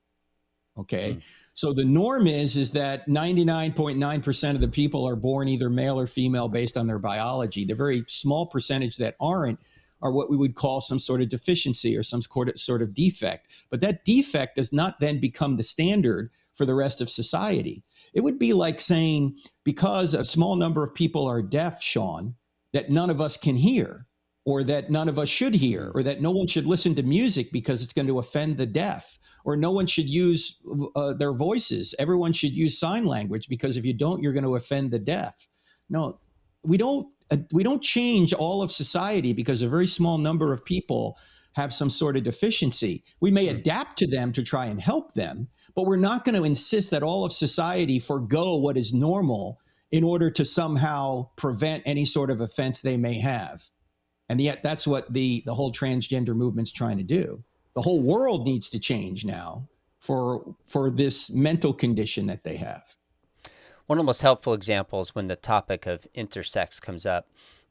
Okay. So the norm is that 99.9% of the people are born either male or female based on their biology. The very small percentage that aren't are what we would call some sort of deficiency or some sort of defect. But that defect does not then become the standard for the rest of society. It would be like saying, because a small number of people are deaf, Sean, that none of us can hear, or that none of us should hear, or that no one should listen to music because it's going to offend the deaf, or no one should use their voices. Everyone should use sign language because if you don't, you're going to offend the deaf. No, we don't change all of society because a very small number of people have some sort of deficiency. We may adapt to them to try and help them, but we're not going to insist that all of society forgo what is normal in order to somehow prevent any sort of offense they may have. And yet that's what the whole transgender movement's trying to do. The whole world needs to change now for this mental condition that they have. One of the most helpful examples when the topic of intersex comes up,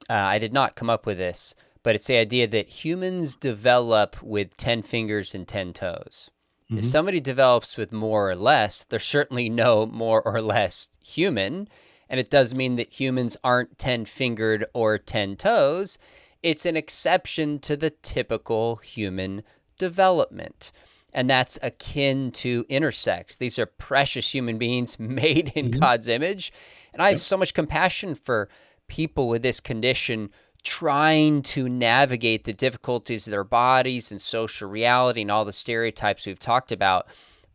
I did not come up with this, but it's the idea that humans develop with 10 fingers and 10 toes. Mm-hmm. If somebody develops with more or less, they're certainly no more or less human. And it does mean that humans aren't 10-fingered or 10 toes. It's an exception to the typical human development. And that's akin to intersex. These are precious human beings made in God's image. And I have so much compassion for people with this condition trying to navigate the difficulties of their bodies and social reality and all the stereotypes we've talked about.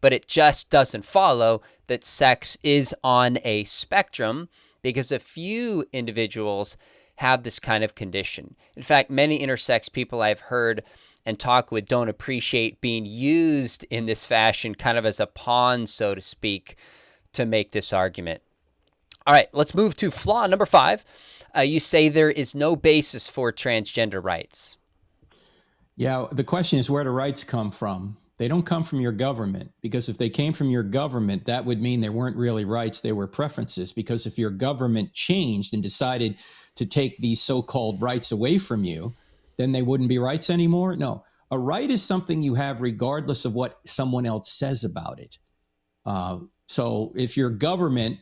But it just doesn't follow that sex is on a spectrum, because a few individuals have this kind of condition. In fact, many intersex people I've heard and talk with don't appreciate being used in this fashion, kind of as a pawn, so to speak, to make this argument. All right, let's move to flaw number 5. You say there is no basis for transgender rights. Yeah, the question is, where do rights come from? They don't come from your government, because if they came from your government, that would mean they weren't really rights, they were preferences. Because if your government changed and decided to take these so-called rights away from you, then they wouldn't be rights anymore. No, a right is something you have regardless of what someone else says about it. So if your government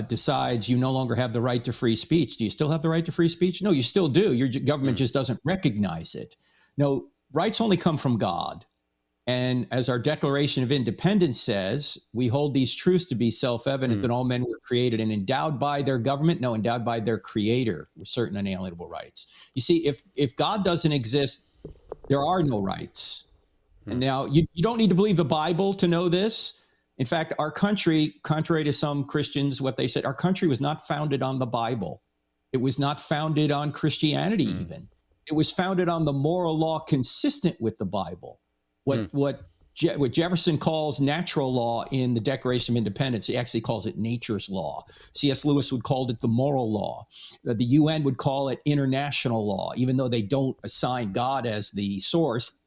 decides you no longer have the right to free speech, do you still have the right to free speech? No, you still do. Your government just doesn't recognize it. No, rights only come from God. And as our Declaration of Independence says, we hold these truths to be self-evident, that all men were created and endowed by their government, no, endowed by their creator with certain unalienable rights. You see, if God doesn't exist, there are no rights. And now you don't need to believe the Bible to know this. In fact, our country, contrary to some Christians, what they said, our country was not founded on the Bible. It was not founded on Christianity even. It was founded on the moral law consistent with the Bible. What Jefferson calls natural law in the Declaration of Independence, he actually calls it nature's law. C.S. Lewis would call it the moral law. The UN would call it international law, even though they don't assign God as the source.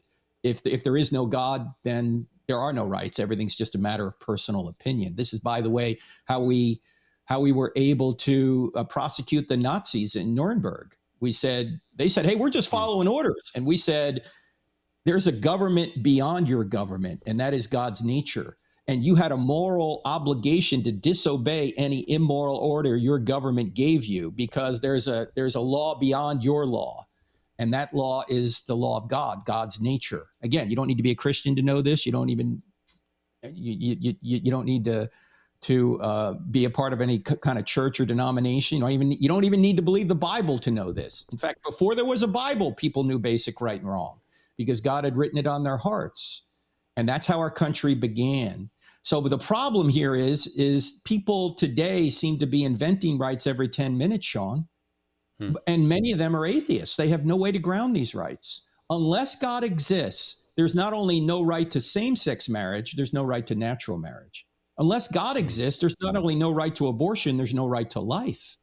If there is no God, then there are no rights. Everything's just a matter of personal opinion. This is, by the way, how we were able to prosecute the Nazis in Nuremberg. We said, they said, hey, we're just following orders. And we said, there's a government beyond your government, and that is God's nature. And you had a moral obligation to disobey any immoral order your government gave you, because there's a law beyond your law. And that law is the law of God, God's nature. Again, you don't need to be a Christian to know this. You don't even, you don't need to be a part of any kind of church or denomination. You don't even need to believe the Bible to know this. In fact, before there was a Bible, people knew basic right and wrong because God had written it on their hearts. And that's how our country began. So the problem here is people today seem to be inventing rights every 10 minutes, Sean. And many of them are atheists. They have no way to ground these rights. Unless God exists, there's not only no right to same-sex marriage, there's no right to natural marriage. Unless God exists, there's not only no right to abortion, there's no right to life.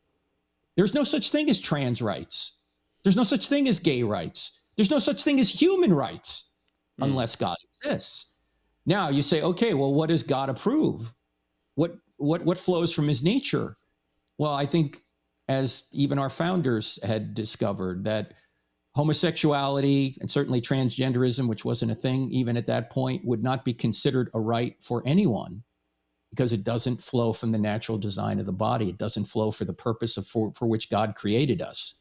There's no such thing as trans rights. There's no such thing as gay rights. There's no such thing as human rights unless God exists. Now you say, okay, well, what does God approve? What flows from his nature? Well, I think, as even our founders had discovered, that homosexuality and certainly transgenderism, which wasn't a thing even at that point, would not be considered a right for anyone, because it doesn't flow from the natural design of the body. It doesn't flow for the purpose for which God created us.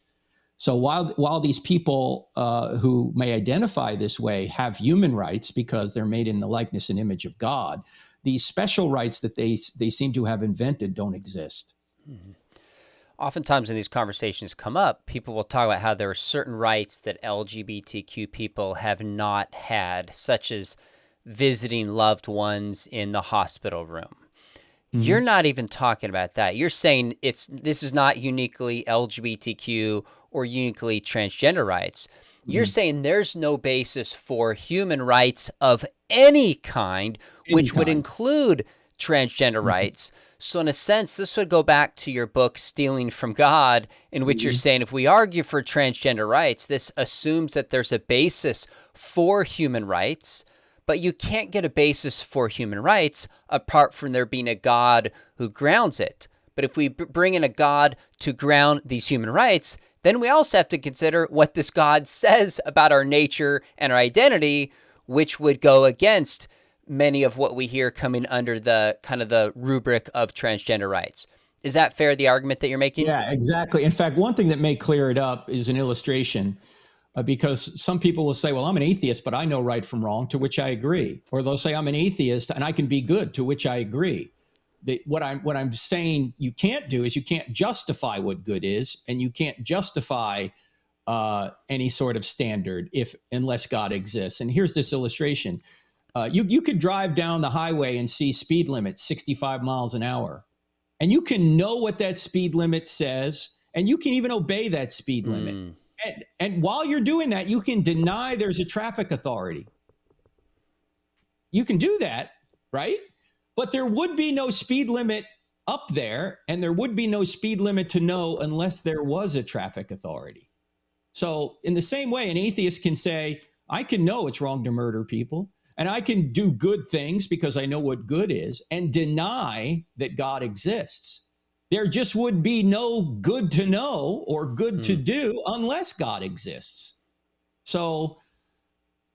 So while these people who may identify this way have human rights because they're made in the likeness and image of God, these special rights that they seem to have invented don't exist. Mm-hmm. Oftentimes when these conversations come up, people will talk about how there are certain rights that LGBTQ people have not had, such as visiting loved ones in the hospital room. Mm-hmm. You're not even talking about that. You're saying this is not uniquely LGBTQ or uniquely transgender rights. You're saying there's no basis for human rights of any kind, which would include transgender rights. So in a sense, this would go back to your book, Stealing from God, in which you're saying if we argue for transgender rights, this assumes that there's a basis for human rights, but you can't get a basis for human rights apart from there being a God who grounds it. But if we bring in a God to ground these human rights, then we also have to consider what this God says about our nature and our identity, which would go against many of what we hear coming under the kind of the rubric of transgender rights. Is that fair, the argument that you're making? Yeah, exactly. In fact, one thing that may clear it up is an illustration, because some people will say, well, I'm an atheist, but I know right from wrong, to which I agree. Or they'll say I'm an atheist and I can be good, to which I agree. What I'm saying you can't do is you can't justify what good is, and you can't justify any sort of standard unless God exists. And here's this illustration. You could drive down the highway and see speed limit 65 miles an hour. And you can know what that speed limit says, and you can even obey that speed limit. And while you're doing that, you can deny there's a traffic authority. You can do that, right? But there would be no speed limit up there, and there would be no speed limit to know unless there was a traffic authority. So in the same way, an atheist can say, I can know it's wrong to murder people, and I can do good things because I know what good is, and deny that God exists. There just would be no good to know or good to do unless God exists. So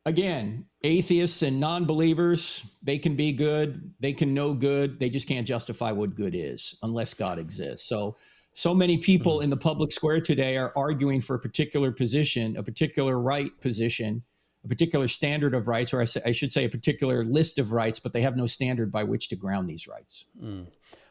again, atheists and non-believers, they can be good, they can know good, they just can't justify what good is unless God exists. So many people in the public square today are arguing for a particular position, a particular right position, a particular standard of rights, or I should say a particular list of rights, but they have no standard by which to ground these rights.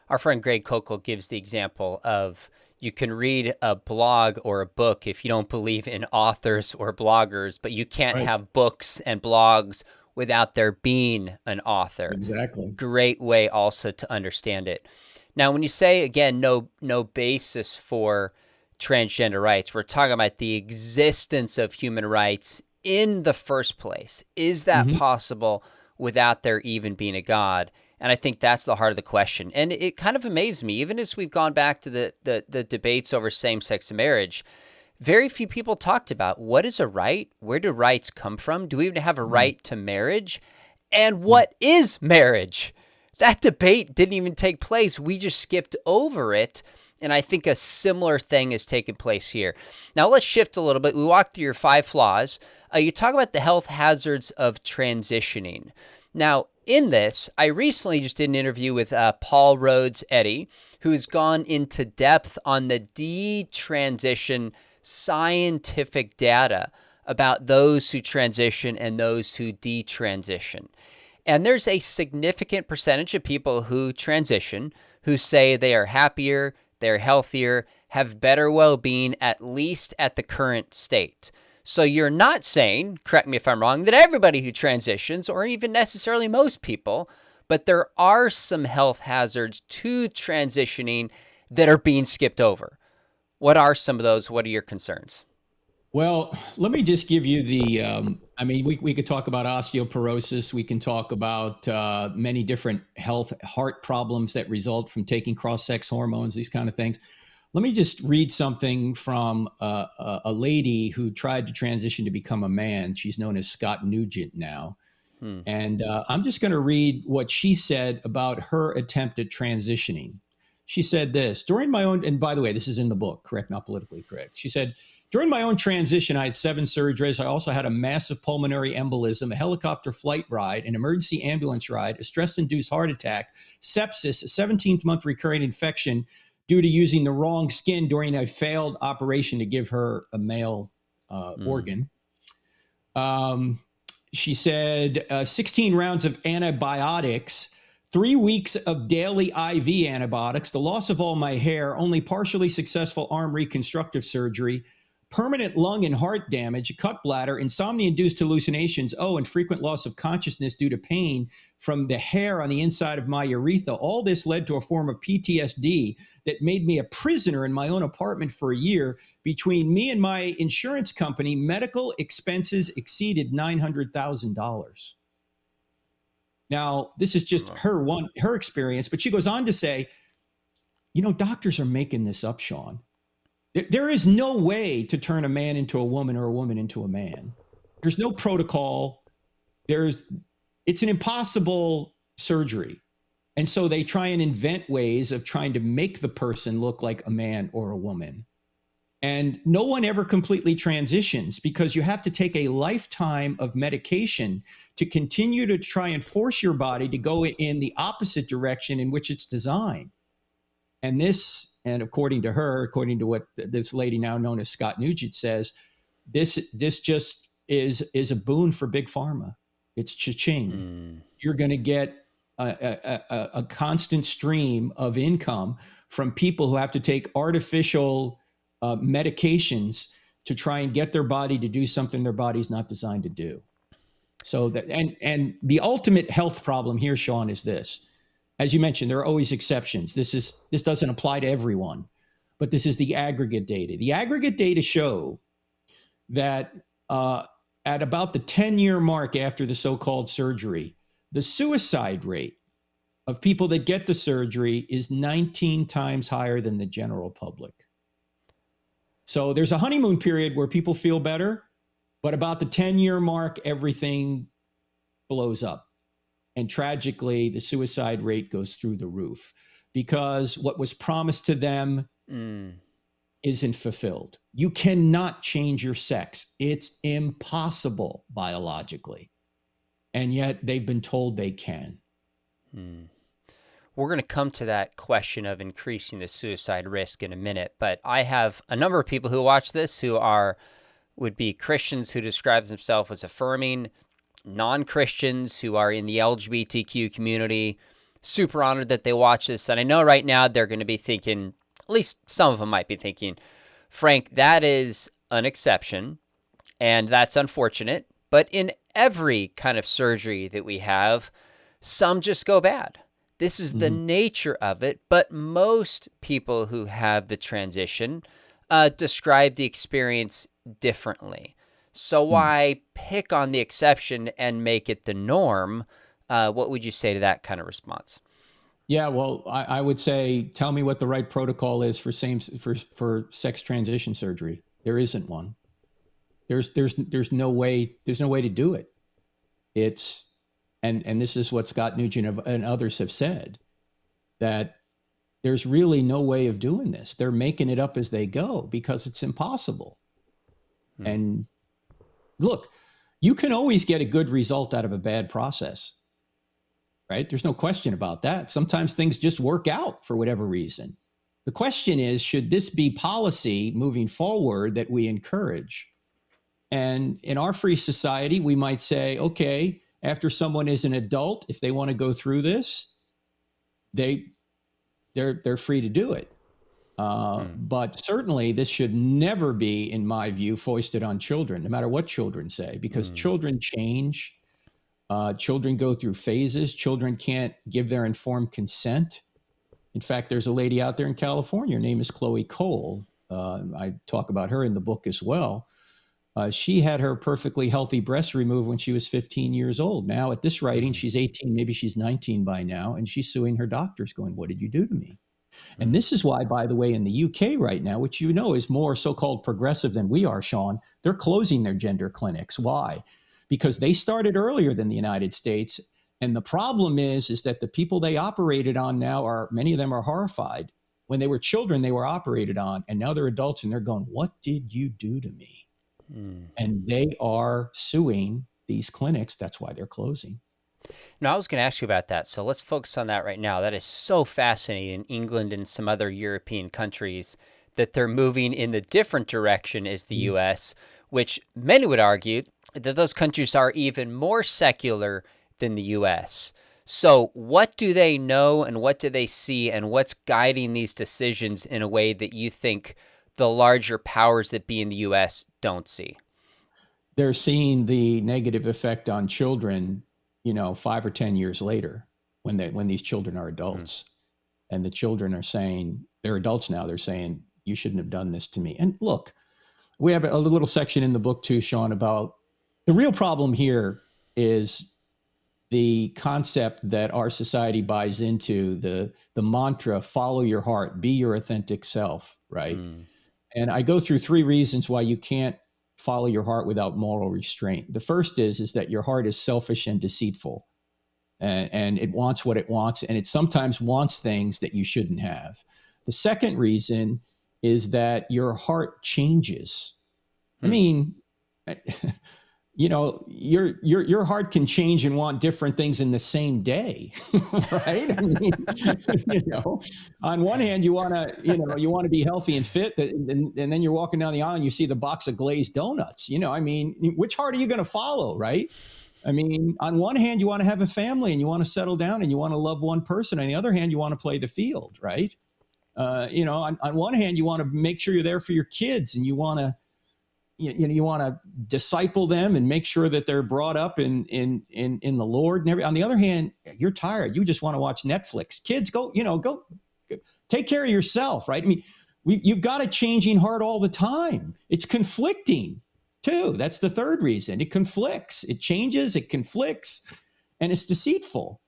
Our friend Greg Kokel gives the example of you can read a blog or a book if you don't believe in authors or bloggers, but you can't have books and blogs without there being an author. Exactly. Great way also to understand it. Now, when you say, again, no basis for transgender rights, we're talking about the existence of human rights in the first place. Is that possible without there even being a God? And I think that's the heart of the question. And it kind of amazed me, even as we've gone back to the debates over same-sex marriage, very few people talked about what is a right? Where do rights come from? Do we even have a right to marriage? And what is marriage? That debate didn't even take place. We just skipped over it. And I think a similar thing is taking place here. Now let's shift a little bit. We walked through your 5 flaws. You talk about the health hazards of transitioning. Now, in this, I recently just did an interview with Paul Rhodes Eddy, who has gone into depth on the detransition scientific data about those who transition and those who detransition. And there's a significant percentage of people who transition who say they are happier, they're healthier, have better well-being, at least at the current state. So you're not saying, correct me if I'm wrong, that everybody who transitions, or even necessarily most people, but there are some health hazards to transitioning that are being skipped over. What are some of those? What are your concerns? Well, let me just give you the, I mean, we could talk about osteoporosis. We can talk about many different heart problems that result from taking cross-sex hormones, these kind of things. Let me just read something from a lady who tried to transition to become a man. She's known as Scott Nugent now. And I'm just going to read what she said about her attempt at transitioning. She said this, during my own, and by the way, this is in the book, correct, not politically correct. She said, during my own transition, I had 7 surgeries. I also had a massive pulmonary embolism, a helicopter flight ride, an emergency ambulance ride, a stress-induced heart attack, sepsis, a 17th month recurring infection due to using the wrong skin during a failed operation to give her a male organ. She said 16 rounds of antibiotics, 3 weeks of daily IV antibiotics, the loss of all my hair, only partially successful arm reconstructive surgery, permanent lung and heart damage, a cut bladder, insomnia-induced hallucinations, and frequent loss of consciousness due to pain from the hair on the inside of my urethra. All this led to a form of PTSD that made me a prisoner in my own apartment for a year. Between me and my insurance company, medical expenses exceeded $900,000. Now, this is just her experience, but she goes on to say, doctors are making this up, Sean. There is no way to turn a man into a woman or a woman into a man. There's no protocol. It's an impossible surgery. And so they try and invent ways of trying to make the person look like a man or a woman. And no one ever completely transitions because you have to take a lifetime of medication to continue to try and force your body to go in the opposite direction in which it's designed. And according to her, according to what this lady now known as Scott Nugent says, this just is a boon for big pharma. It's cha-ching. You're going to get a constant stream of income from people who have to take artificial medications to try and get their body to do something their body's not designed to do. So that and the ultimate health problem here, Sean, is this. As you mentioned, there are always exceptions. This doesn't apply to everyone, but this is the aggregate data. The aggregate data show that at about the 10-year mark after the so-called surgery, the suicide rate of people that get the surgery is 19 times higher than the general public. So there's a honeymoon period where people feel better, but about the 10-year mark, everything blows up. And tragically, the suicide rate goes through the roof because what was promised to them isn't fulfilled. You cannot change your sex. It's impossible biologically. And yet they've been told they can. We're going to come to that question of increasing the suicide risk in a minute, but I have a number of people who watch this who would be Christians who describe themselves as affirming, non-Christians who are in the LGBTQ community, super honored that they watch this. And I know right now they're going to be thinking, at least some of them might be thinking, Frank, that is an exception and that's unfortunate. But in every kind of surgery that we have, some just go bad. This is the nature of it. But most people who have the transition describe the experience differently. So why pick on the exception and make it the norm? What would you say to that kind of response? Yeah, well, I would say, tell me what the right protocol is for sex transition surgery. There isn't one. There's no way to do it. And this is what Scott Nugent and others have said, that there's really no way of doing this. They're making it up as they go because it's impossible. And look, you can always get a good result out of a bad process, right? There's no question about that. Sometimes things just work out for whatever reason. The question is, should this be policy moving forward that we encourage? And in our free society, we might say, okay, after someone is an adult, if they want to go through this, they're free to do it. But certainly this should never be, in my view, foisted on children, no matter what children say, because children change. Children go through phases. Children can't give their informed consent. In fact, there's a lady out there in California. Her name is Chloe Cole. I talk about her in the book as well. She had her perfectly healthy breast removed when she was 15 years old. Now, at this writing, she's 18, maybe she's 19 by now, and she's suing her doctors, going, "What did you do to me?" And this is why, by the way, in the UK right now, which you know is more so-called progressive than we are, Sean, they're closing their gender clinics. Why? Because they started earlier than the United States. And the problem is that the people they operated on now many of them are horrified. When they were children, they were operated on, and now they're adults and they're going, "What did you do to me?" And they are suing these clinics. That's why they're closing. Now, I was going to ask you about that. So let's focus on that right now. That is so fascinating in England and some other European countries that they're moving in the different direction as the US, which many would argue that those countries are even more secular than the US. So what do they know and what do they see and what's guiding these decisions in a way that you think the larger powers that be in the US don't see? They're seeing the negative effect on children, 5 or 10 years later when these children are adults. And the children are saying, they're adults now, they're saying, "You shouldn't have done this to me." And look, we have a little section in the book too, Sean, about the real problem here is the concept that our society buys into, the mantra, follow your heart, be your authentic self, right? And I go through 3 reasons why you can't follow your heart without moral restraint. The first is that your heart is selfish and deceitful, and it wants what it wants, and it sometimes wants things that you shouldn't have. The second reason is that your heart changes. I mean, your heart can change and want different things in the same day, right? I mean, on one hand, you want to be healthy and fit, and then you're walking down the aisle and you see the box of glazed donuts. Which heart are you going to follow, right? I mean, on one hand, you want to have a family and you want to settle down and you want to love one person. On the other hand, you want to play the field, right? On one hand, you want to make sure you're there for your kids and you want to disciple them and make sure that they're brought up in the Lord and everything. On the other hand, you're tired. You just want to watch Netflix. Kids, go take care of yourself, right? I mean, you've got a changing heart all the time. It's conflicting too. That's the third reason. It conflicts. It changes. It conflicts, and it's deceitful.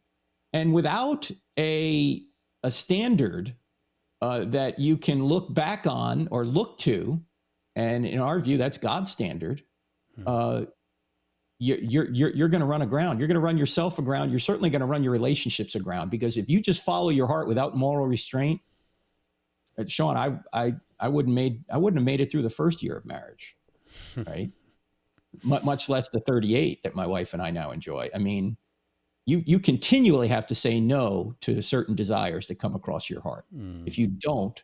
And without a standard that you can look back on or look to, and in our view, that's God's standard. You're going to run aground. You're going to run yourself aground. You're certainly going to run your relationships aground, because if you just follow your heart without moral restraint, Sean, I wouldn't have made it through the first year of marriage, right? Much less the 38 that my wife and I now enjoy. I mean, you continually have to say no to certain desires that come across your heart. If you don't,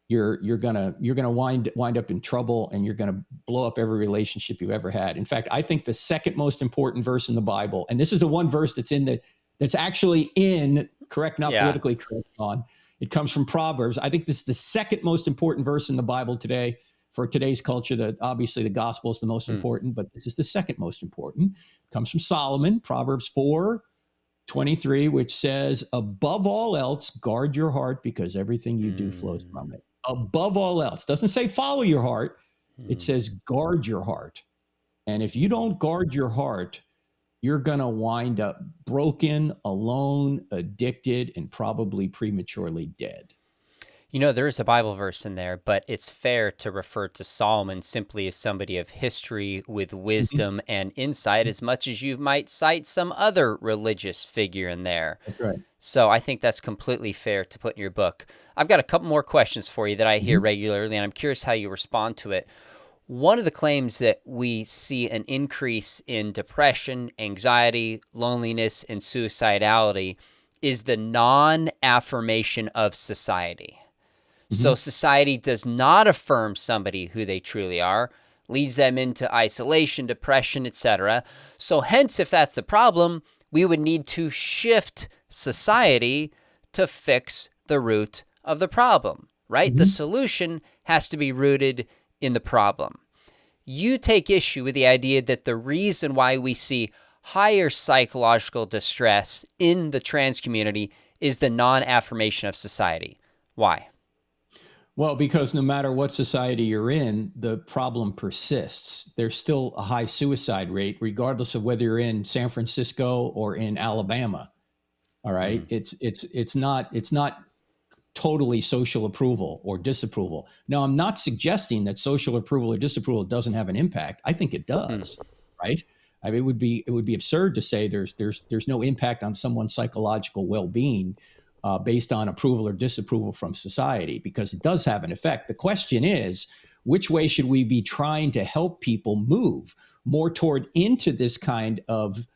you're gonna wind up in trouble, and you're gonna blow up every relationship you've ever had. In fact, I think the second most important verse in the Bible, and this is the one verse that's actually in, correct, not politically correct, on. It comes from Proverbs. I think this is the second most important verse in the Bible today for today's culture. Obviously the gospel is the most important, but this is the second most important. It comes from Solomon, Proverbs 4:23, which says, "Above all else, guard your heart, because everything you do flows from it." Above all else. Doesn't say follow your heart. It says guard your heart. And if you don't guard your heart, you're going to wind up broken, alone, addicted, and probably prematurely dead. You know, there is a Bible verse in there, but it's fair to refer to Solomon simply as somebody of history with Mhm. wisdom and insight as much as you might cite some other religious figure in there. That's right. So I think that's completely fair to put in your book. I've got a couple more questions for you that I hear Mhm. regularly, and I'm curious how you respond to it. One of the claims that we see an increase in depression, anxiety, loneliness, and suicidality is the non affirmation of society. So Mhm. society does not affirm somebody who they truly are, leads them into isolation, depression, etc. So hence, if that's the problem, we would need to shift society to fix the root of the problem, right? The Mhm. solution has to be rooted in the problem. You take issue with the idea that the reason why we see higher psychological distress in the trans community is the non affirmation of society. Why? Well, because no matter what society you're in, the problem persists. There's still a high suicide rate, regardless of whether you're in San Francisco or in Alabama. All right, Mm, it's not totally social approval or disapproval. Now, I'm not suggesting that social approval or disapproval doesn't have an impact. I think it mm, does, right? I mean, it would be absurd to say there's no impact on someone's psychological well-being based on approval or disapproval from society, because it does have an effect. The question is, which way should we be trying to help people move more toward into this kind of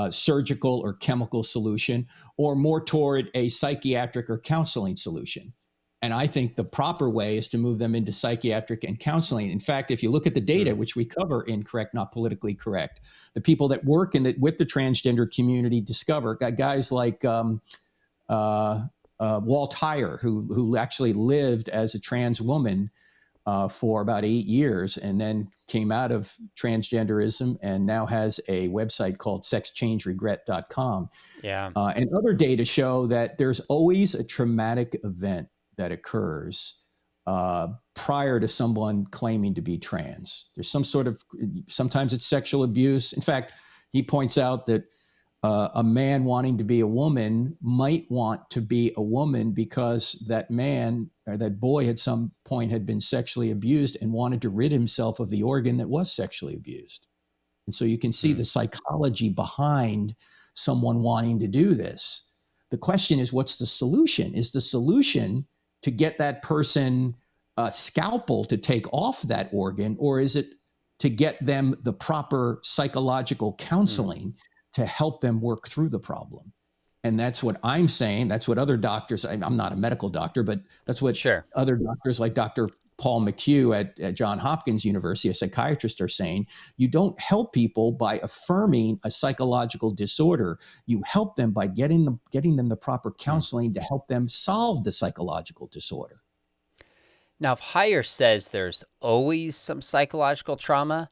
surgical or chemical solution, or more toward a psychiatric or counseling solution? And I think the proper way is to move them into psychiatric and counseling. In fact, if you look at the data, mm. which we cover in Correct, Not Politically Correct, the people that work with the transgender community discover, got guys like uh, Walt Heyer, who actually lived as a trans woman for about 8 years and then came out of transgenderism and now has a website called sexchangeregret.com. Yeah. And other data show that there's always a traumatic event that occurs prior to someone claiming to be trans. There's some sort of, sometimes it's sexual abuse. In fact, he points out that a man wanting to be a woman might want to be a woman because that man or that boy at some point had been sexually abused and wanted to rid himself of the organ that was sexually abused. And so you can see Mm, the psychology behind someone wanting to do this. The question is, what's the solution? Is the solution to get that person a scalpel to take off that organ, or is it to get them the proper psychological mm. counseling to help them work through the problem? And that's what I'm saying. That's what other doctors, I'm not a medical doctor, but that's what Sure. other doctors like Dr. Paul McHugh at Johns Hopkins University, a psychiatrist, are saying. You don't help people by affirming a psychological disorder. You help them by getting them the proper Mm. counseling to help them solve the psychological disorder. Now, if Heyer says there's always some psychological trauma,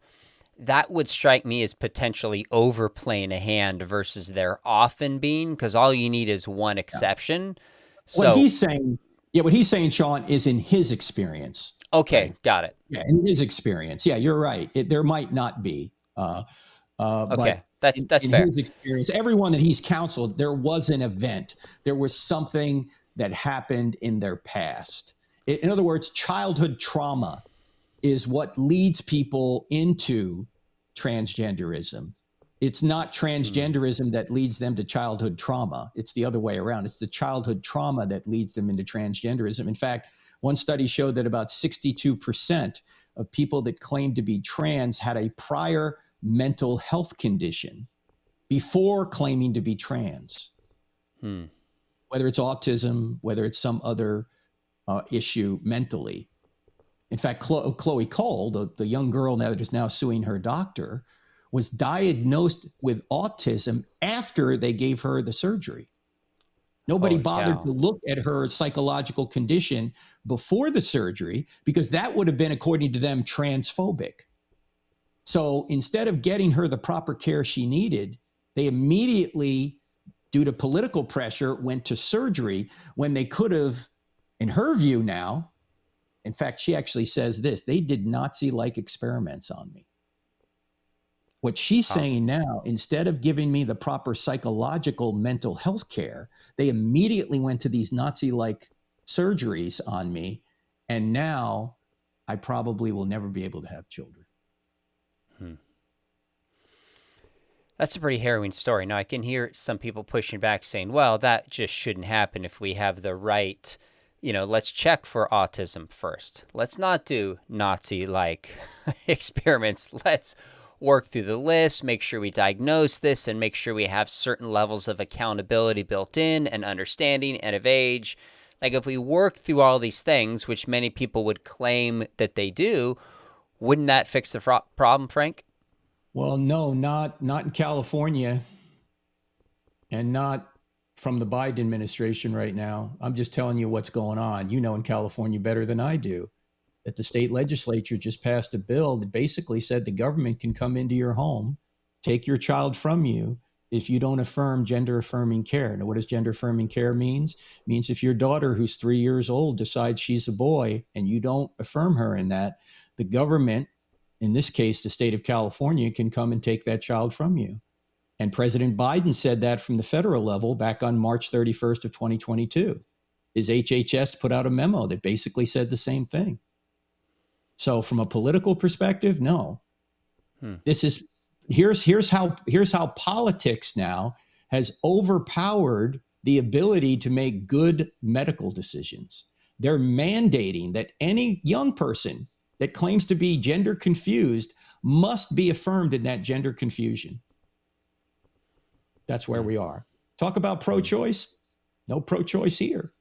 that would strike me as potentially overplaying a hand versus there often being, because all you need is one Yeah. exception. What So, he's saying, yeah, what he's saying, Sean, is in his experience. okay, Okay. got it. Yeah, in his experience. Yeah, you're right. There might not be. Okay, But that's in fair. his experience, everyone that he's counseled, there was an event. There was something that happened in their past. In other words, childhood trauma is what leads people into transgenderism. It's not Mm, transgenderism that leads them to childhood trauma. It's the other way around. It's the childhood trauma that leads them into transgenderism. In fact, one study showed that about 62% of people that claimed to be trans had a prior mental health condition before claiming to be trans, mm. whether it's autism, whether it's some other issue mentally. In fact, Chloe Cole, the young girl now that is now suing her doctor, was diagnosed with autism after they gave her the surgery. Nobody Holy bothered cow. to look at her psychological condition before the surgery because that would have been, according to them, transphobic. So instead of getting her the proper care she needed, they immediately, due to political pressure, went to surgery when they could have, in her view now. In fact, she actually says this: they did Nazi like experiments on me. What she's Wow. saying now, instead of giving me the proper psychological mental health care, they immediately went to these Nazi like surgeries on me, and now I probably will never be able to have children. Hmm. That's a pretty harrowing story. Now, I can hear some people pushing back saying, well, that just shouldn't happen if we have the right, let's check for autism first. Let's not do Nazi-like experiments. Let's work through the list, make sure we diagnose this, and make sure we have certain levels of accountability built in and understanding and of age. Like, if we work through all these things, which many people would claim that they do, wouldn't that fix the problem, Frank? Well, no, not in California, and not from the Biden administration right now. I'm just telling you what's going on. You know, in California better than I do, that the state legislature just passed a bill that basically said the government can come into your home, take your child from you if you don't affirm gender affirming care. Now, what does gender affirming care means? It means if your daughter, who's 3 years old, decides she's a boy and you don't affirm her in that, the government, in this case, the state of California, can come and take that child from you. And President Biden said that from the federal level back on March 31st of 2022. His HHS put out a memo that basically said the same thing. So from a political perspective, no. This is here's how politics now has overpowered the ability to make good medical decisions. They're mandating that any young person that claims to be gender confused must be affirmed in that gender confusion. That's where we are. Talk about pro-choice. No pro-choice here.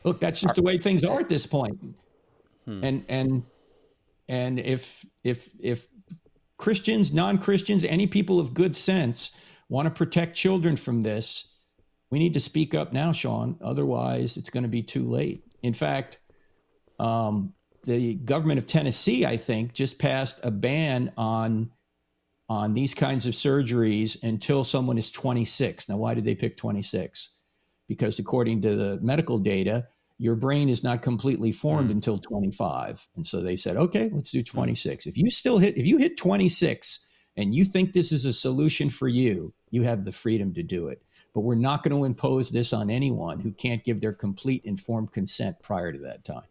Look, that's just the way things are at this point. And if Christians, non-Christians, any people of good sense want to protect children from this, we need to speak up now, Sean. Otherwise, it's going to be too late. In fact, the government of Tennessee, I think, just passed a ban on these kinds of surgeries until someone is 26. Now, why did they pick 26? Because according to the medical data, your brain is not completely formed until 25. And so they said, okay, let's do 26. If you hit 26 and you think this is a solution for you, you have the freedom to do it. But we're not going to impose this on anyone who can't give their complete informed consent prior to that time.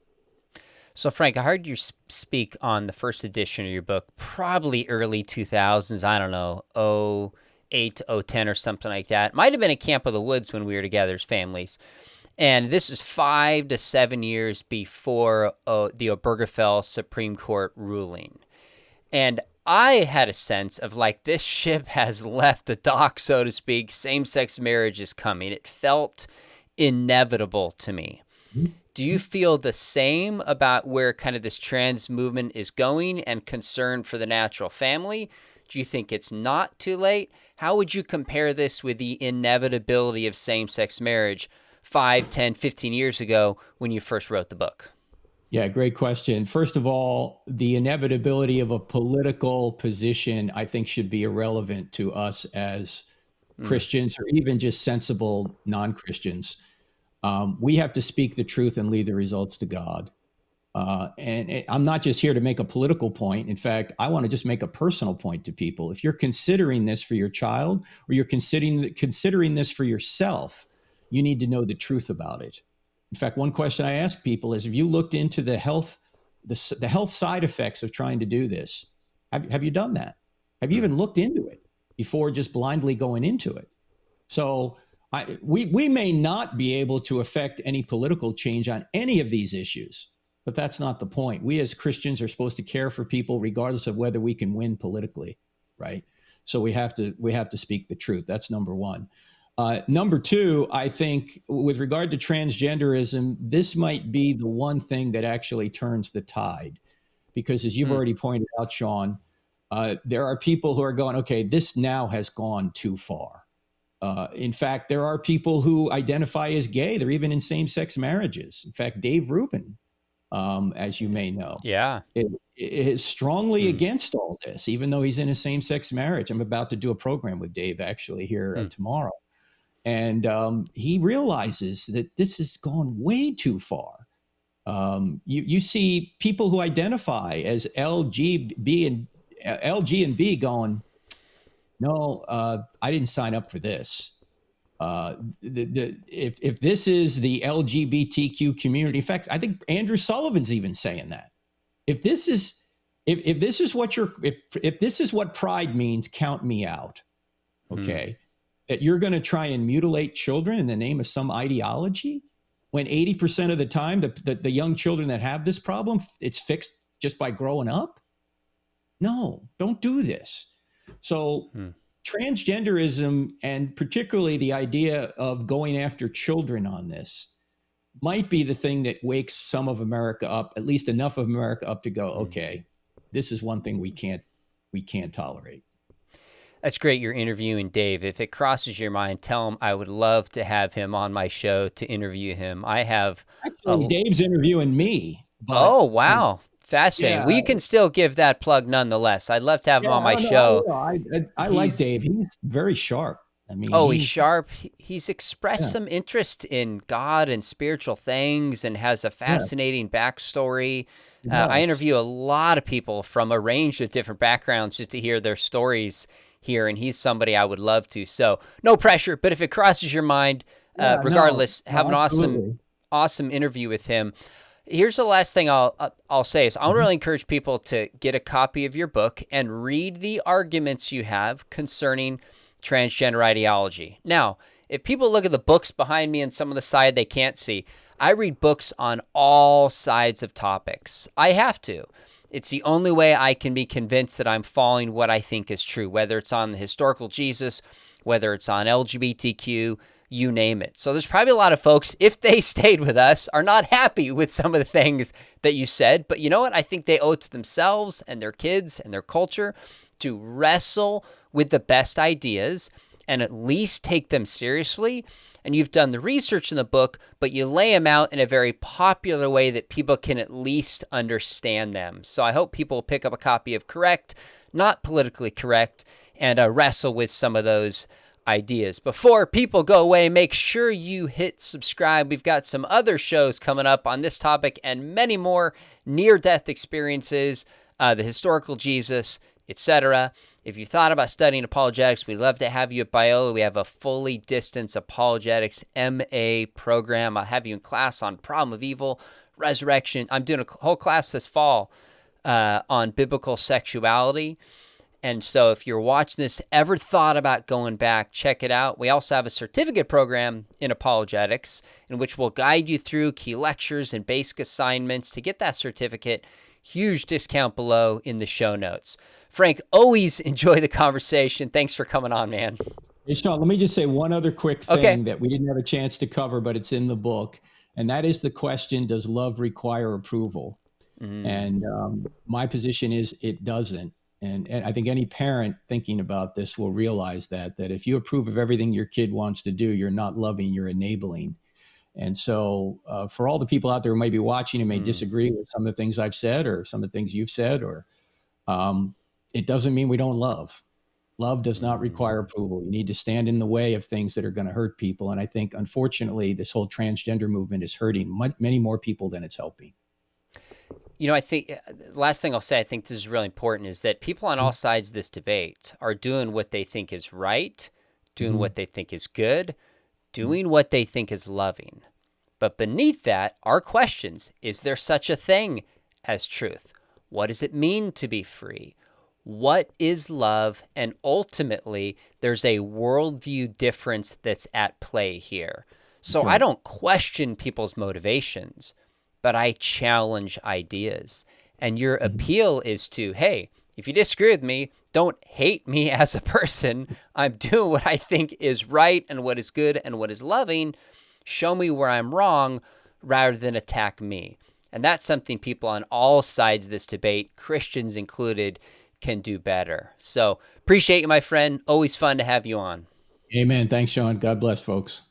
So, Frank, I heard you speak on the first edition of your book, probably early 2000s, I don't know, 08 to 010 or something like that. Might have been at Camp of the Woods when we were together as families. And this is 5 to 7 years before the Obergefell Supreme Court ruling. And I had a sense of like, this ship has left the dock, so to speak. Same-sex marriage is coming. It felt inevitable to me. Do you feel the same about where kind of this trans movement is going and concern for the natural family? Do you think it's not too late? How would you compare this with the inevitability of same-sex marriage 5, 10, 15 years ago when you first wrote the book? Yeah, great question. First of all, the inevitability of a political position, I think, should be irrelevant to us as Christians or even just sensible non-Christians. We have to speak the truth and leave the results to God. And I'm not just here to make a political point. In fact, I want to just make a personal point to people. If you're considering this for your child or you're considering this for yourself, you need to know the truth about it. In fact, one question I ask people is, have you looked into the health side effects of trying to do this? Have you done that? Have you even looked into it before just blindly going into it? So we may not be able to affect any political change on any of these issues, but that's not the point. We as Christians are supposed to care for people regardless of whether we can win politically, right? So we have to speak the truth. That's number one. Number two, I think with regard to transgenderism, this might be the one thing that actually turns the tide, because as you've already pointed out, Sean, there are people who are going, okay, this now has gone too far. In fact, there are people who identify as gay. They're even in same-sex marriages. In fact, Dave Rubin, as you may know, is strongly against all this, even though he's in a same-sex marriage. I'm about to do a program with Dave actually here tomorrow. And he realizes that this has gone way too far. You see people who identify as LG and B going, no, I didn't sign up for this. If this is the LGBTQ community, in fact, I think Andrew Sullivan's even saying that. If this is if this is what pride means, count me out. Okay. That you're going to try and mutilate children in the name of some ideology, when 80% of the time the young children that have this problem, it's fixed just by growing up. No, don't do this. So transgenderism, and particularly the idea of going after children on this, might be the thing that wakes some of America up, at least enough of America up to go, okay, this is one thing we can't tolerate. That's great. You're interviewing Dave. If it crosses your mind, tell him I would love to have him on my show to interview him. I have actually Dave's interviewing me. But, oh, wow. Fascinating. Yeah. Well, you can still give that plug nonetheless. I'd love to have him on my show. I like Dave. He's very sharp. I mean, he's sharp. He's expressed some interest in God and spiritual things and has a fascinating backstory. I interview a lot of people from a range of different backgrounds just to hear their stories here, and he's somebody I would love to. So no pressure, but if it crosses your mind, regardless, have an awesome interview with him. Here's the last thing I'll say is I want to really encourage people to get a copy of your book and read the arguments you have concerning transgender ideology. Now, if people look at the books behind me and some of the side they can't see, I read books on all sides of topics. I have to. It's the only way I can be convinced that I'm following what I think is true, whether it's on the historical Jesus, whether it's on LGBTQ, you name it. So there's probably a lot of folks, if they stayed with us, are not happy with some of the things that you said. But you know what? I think they owe it to themselves and their kids and their culture to wrestle with the best ideas and at least take them seriously. And you've done the research in the book, but you lay them out in a very popular way that people can at least understand them. So I hope people pick up a copy of Correct, Not Politically Correct, and wrestle with some of those ideas. Before people go away, make sure you hit subscribe. We've got some other shows coming up on this topic and many more near-death experiences, the historical Jesus, etc. If you thought about studying apologetics, we'd love to have you at Biola. We have a fully distance apologetics MA program. I'll have you in class on problem of evil, resurrection. I'm doing a whole class this fall on biblical sexuality. And so if you're watching this, ever thought about going back, check it out. We also have a certificate program in apologetics in which we'll guide you through key lectures and basic assignments to get that certificate. Huge discount below in the show notes. Frank, always enjoy the conversation. Thanks for coming on, man. Hey, Sean, let me just say one other quick thing that we didn't have a chance to cover, but it's in the book. And that is the question, does love require approval? And my position is it doesn't. And I think any parent thinking about this will realize that if you approve of everything your kid wants to do, you're not loving, you're enabling. And so for all the people out there who may be watching and may disagree with some of the things I've said or some of the things you've said, or it doesn't mean we don't love. Love does not require approval. You need to stand in the way of things that are going to hurt people. And I think, unfortunately, this whole transgender movement is hurting many more people than it's helping. You know, I think the last thing I'll say, I think this is really important, is that people on all sides of this debate are doing what they think is right, doing what they think is good, doing what they think is loving. But beneath that are questions. Is there such a thing as truth? What does it mean to be free? What is love? And ultimately, there's a worldview difference that's at play here. So I don't question people's motivations, but I challenge ideas. And your appeal is to, hey, if you disagree with me, don't hate me as a person. I'm doing what I think is right and what is good and what is loving. Show me where I'm wrong rather than attack me. And that's something people on all sides of this debate, Christians included, can do better. So appreciate you, my friend. Always fun to have you on. Amen. Thanks, Sean. God bless, folks.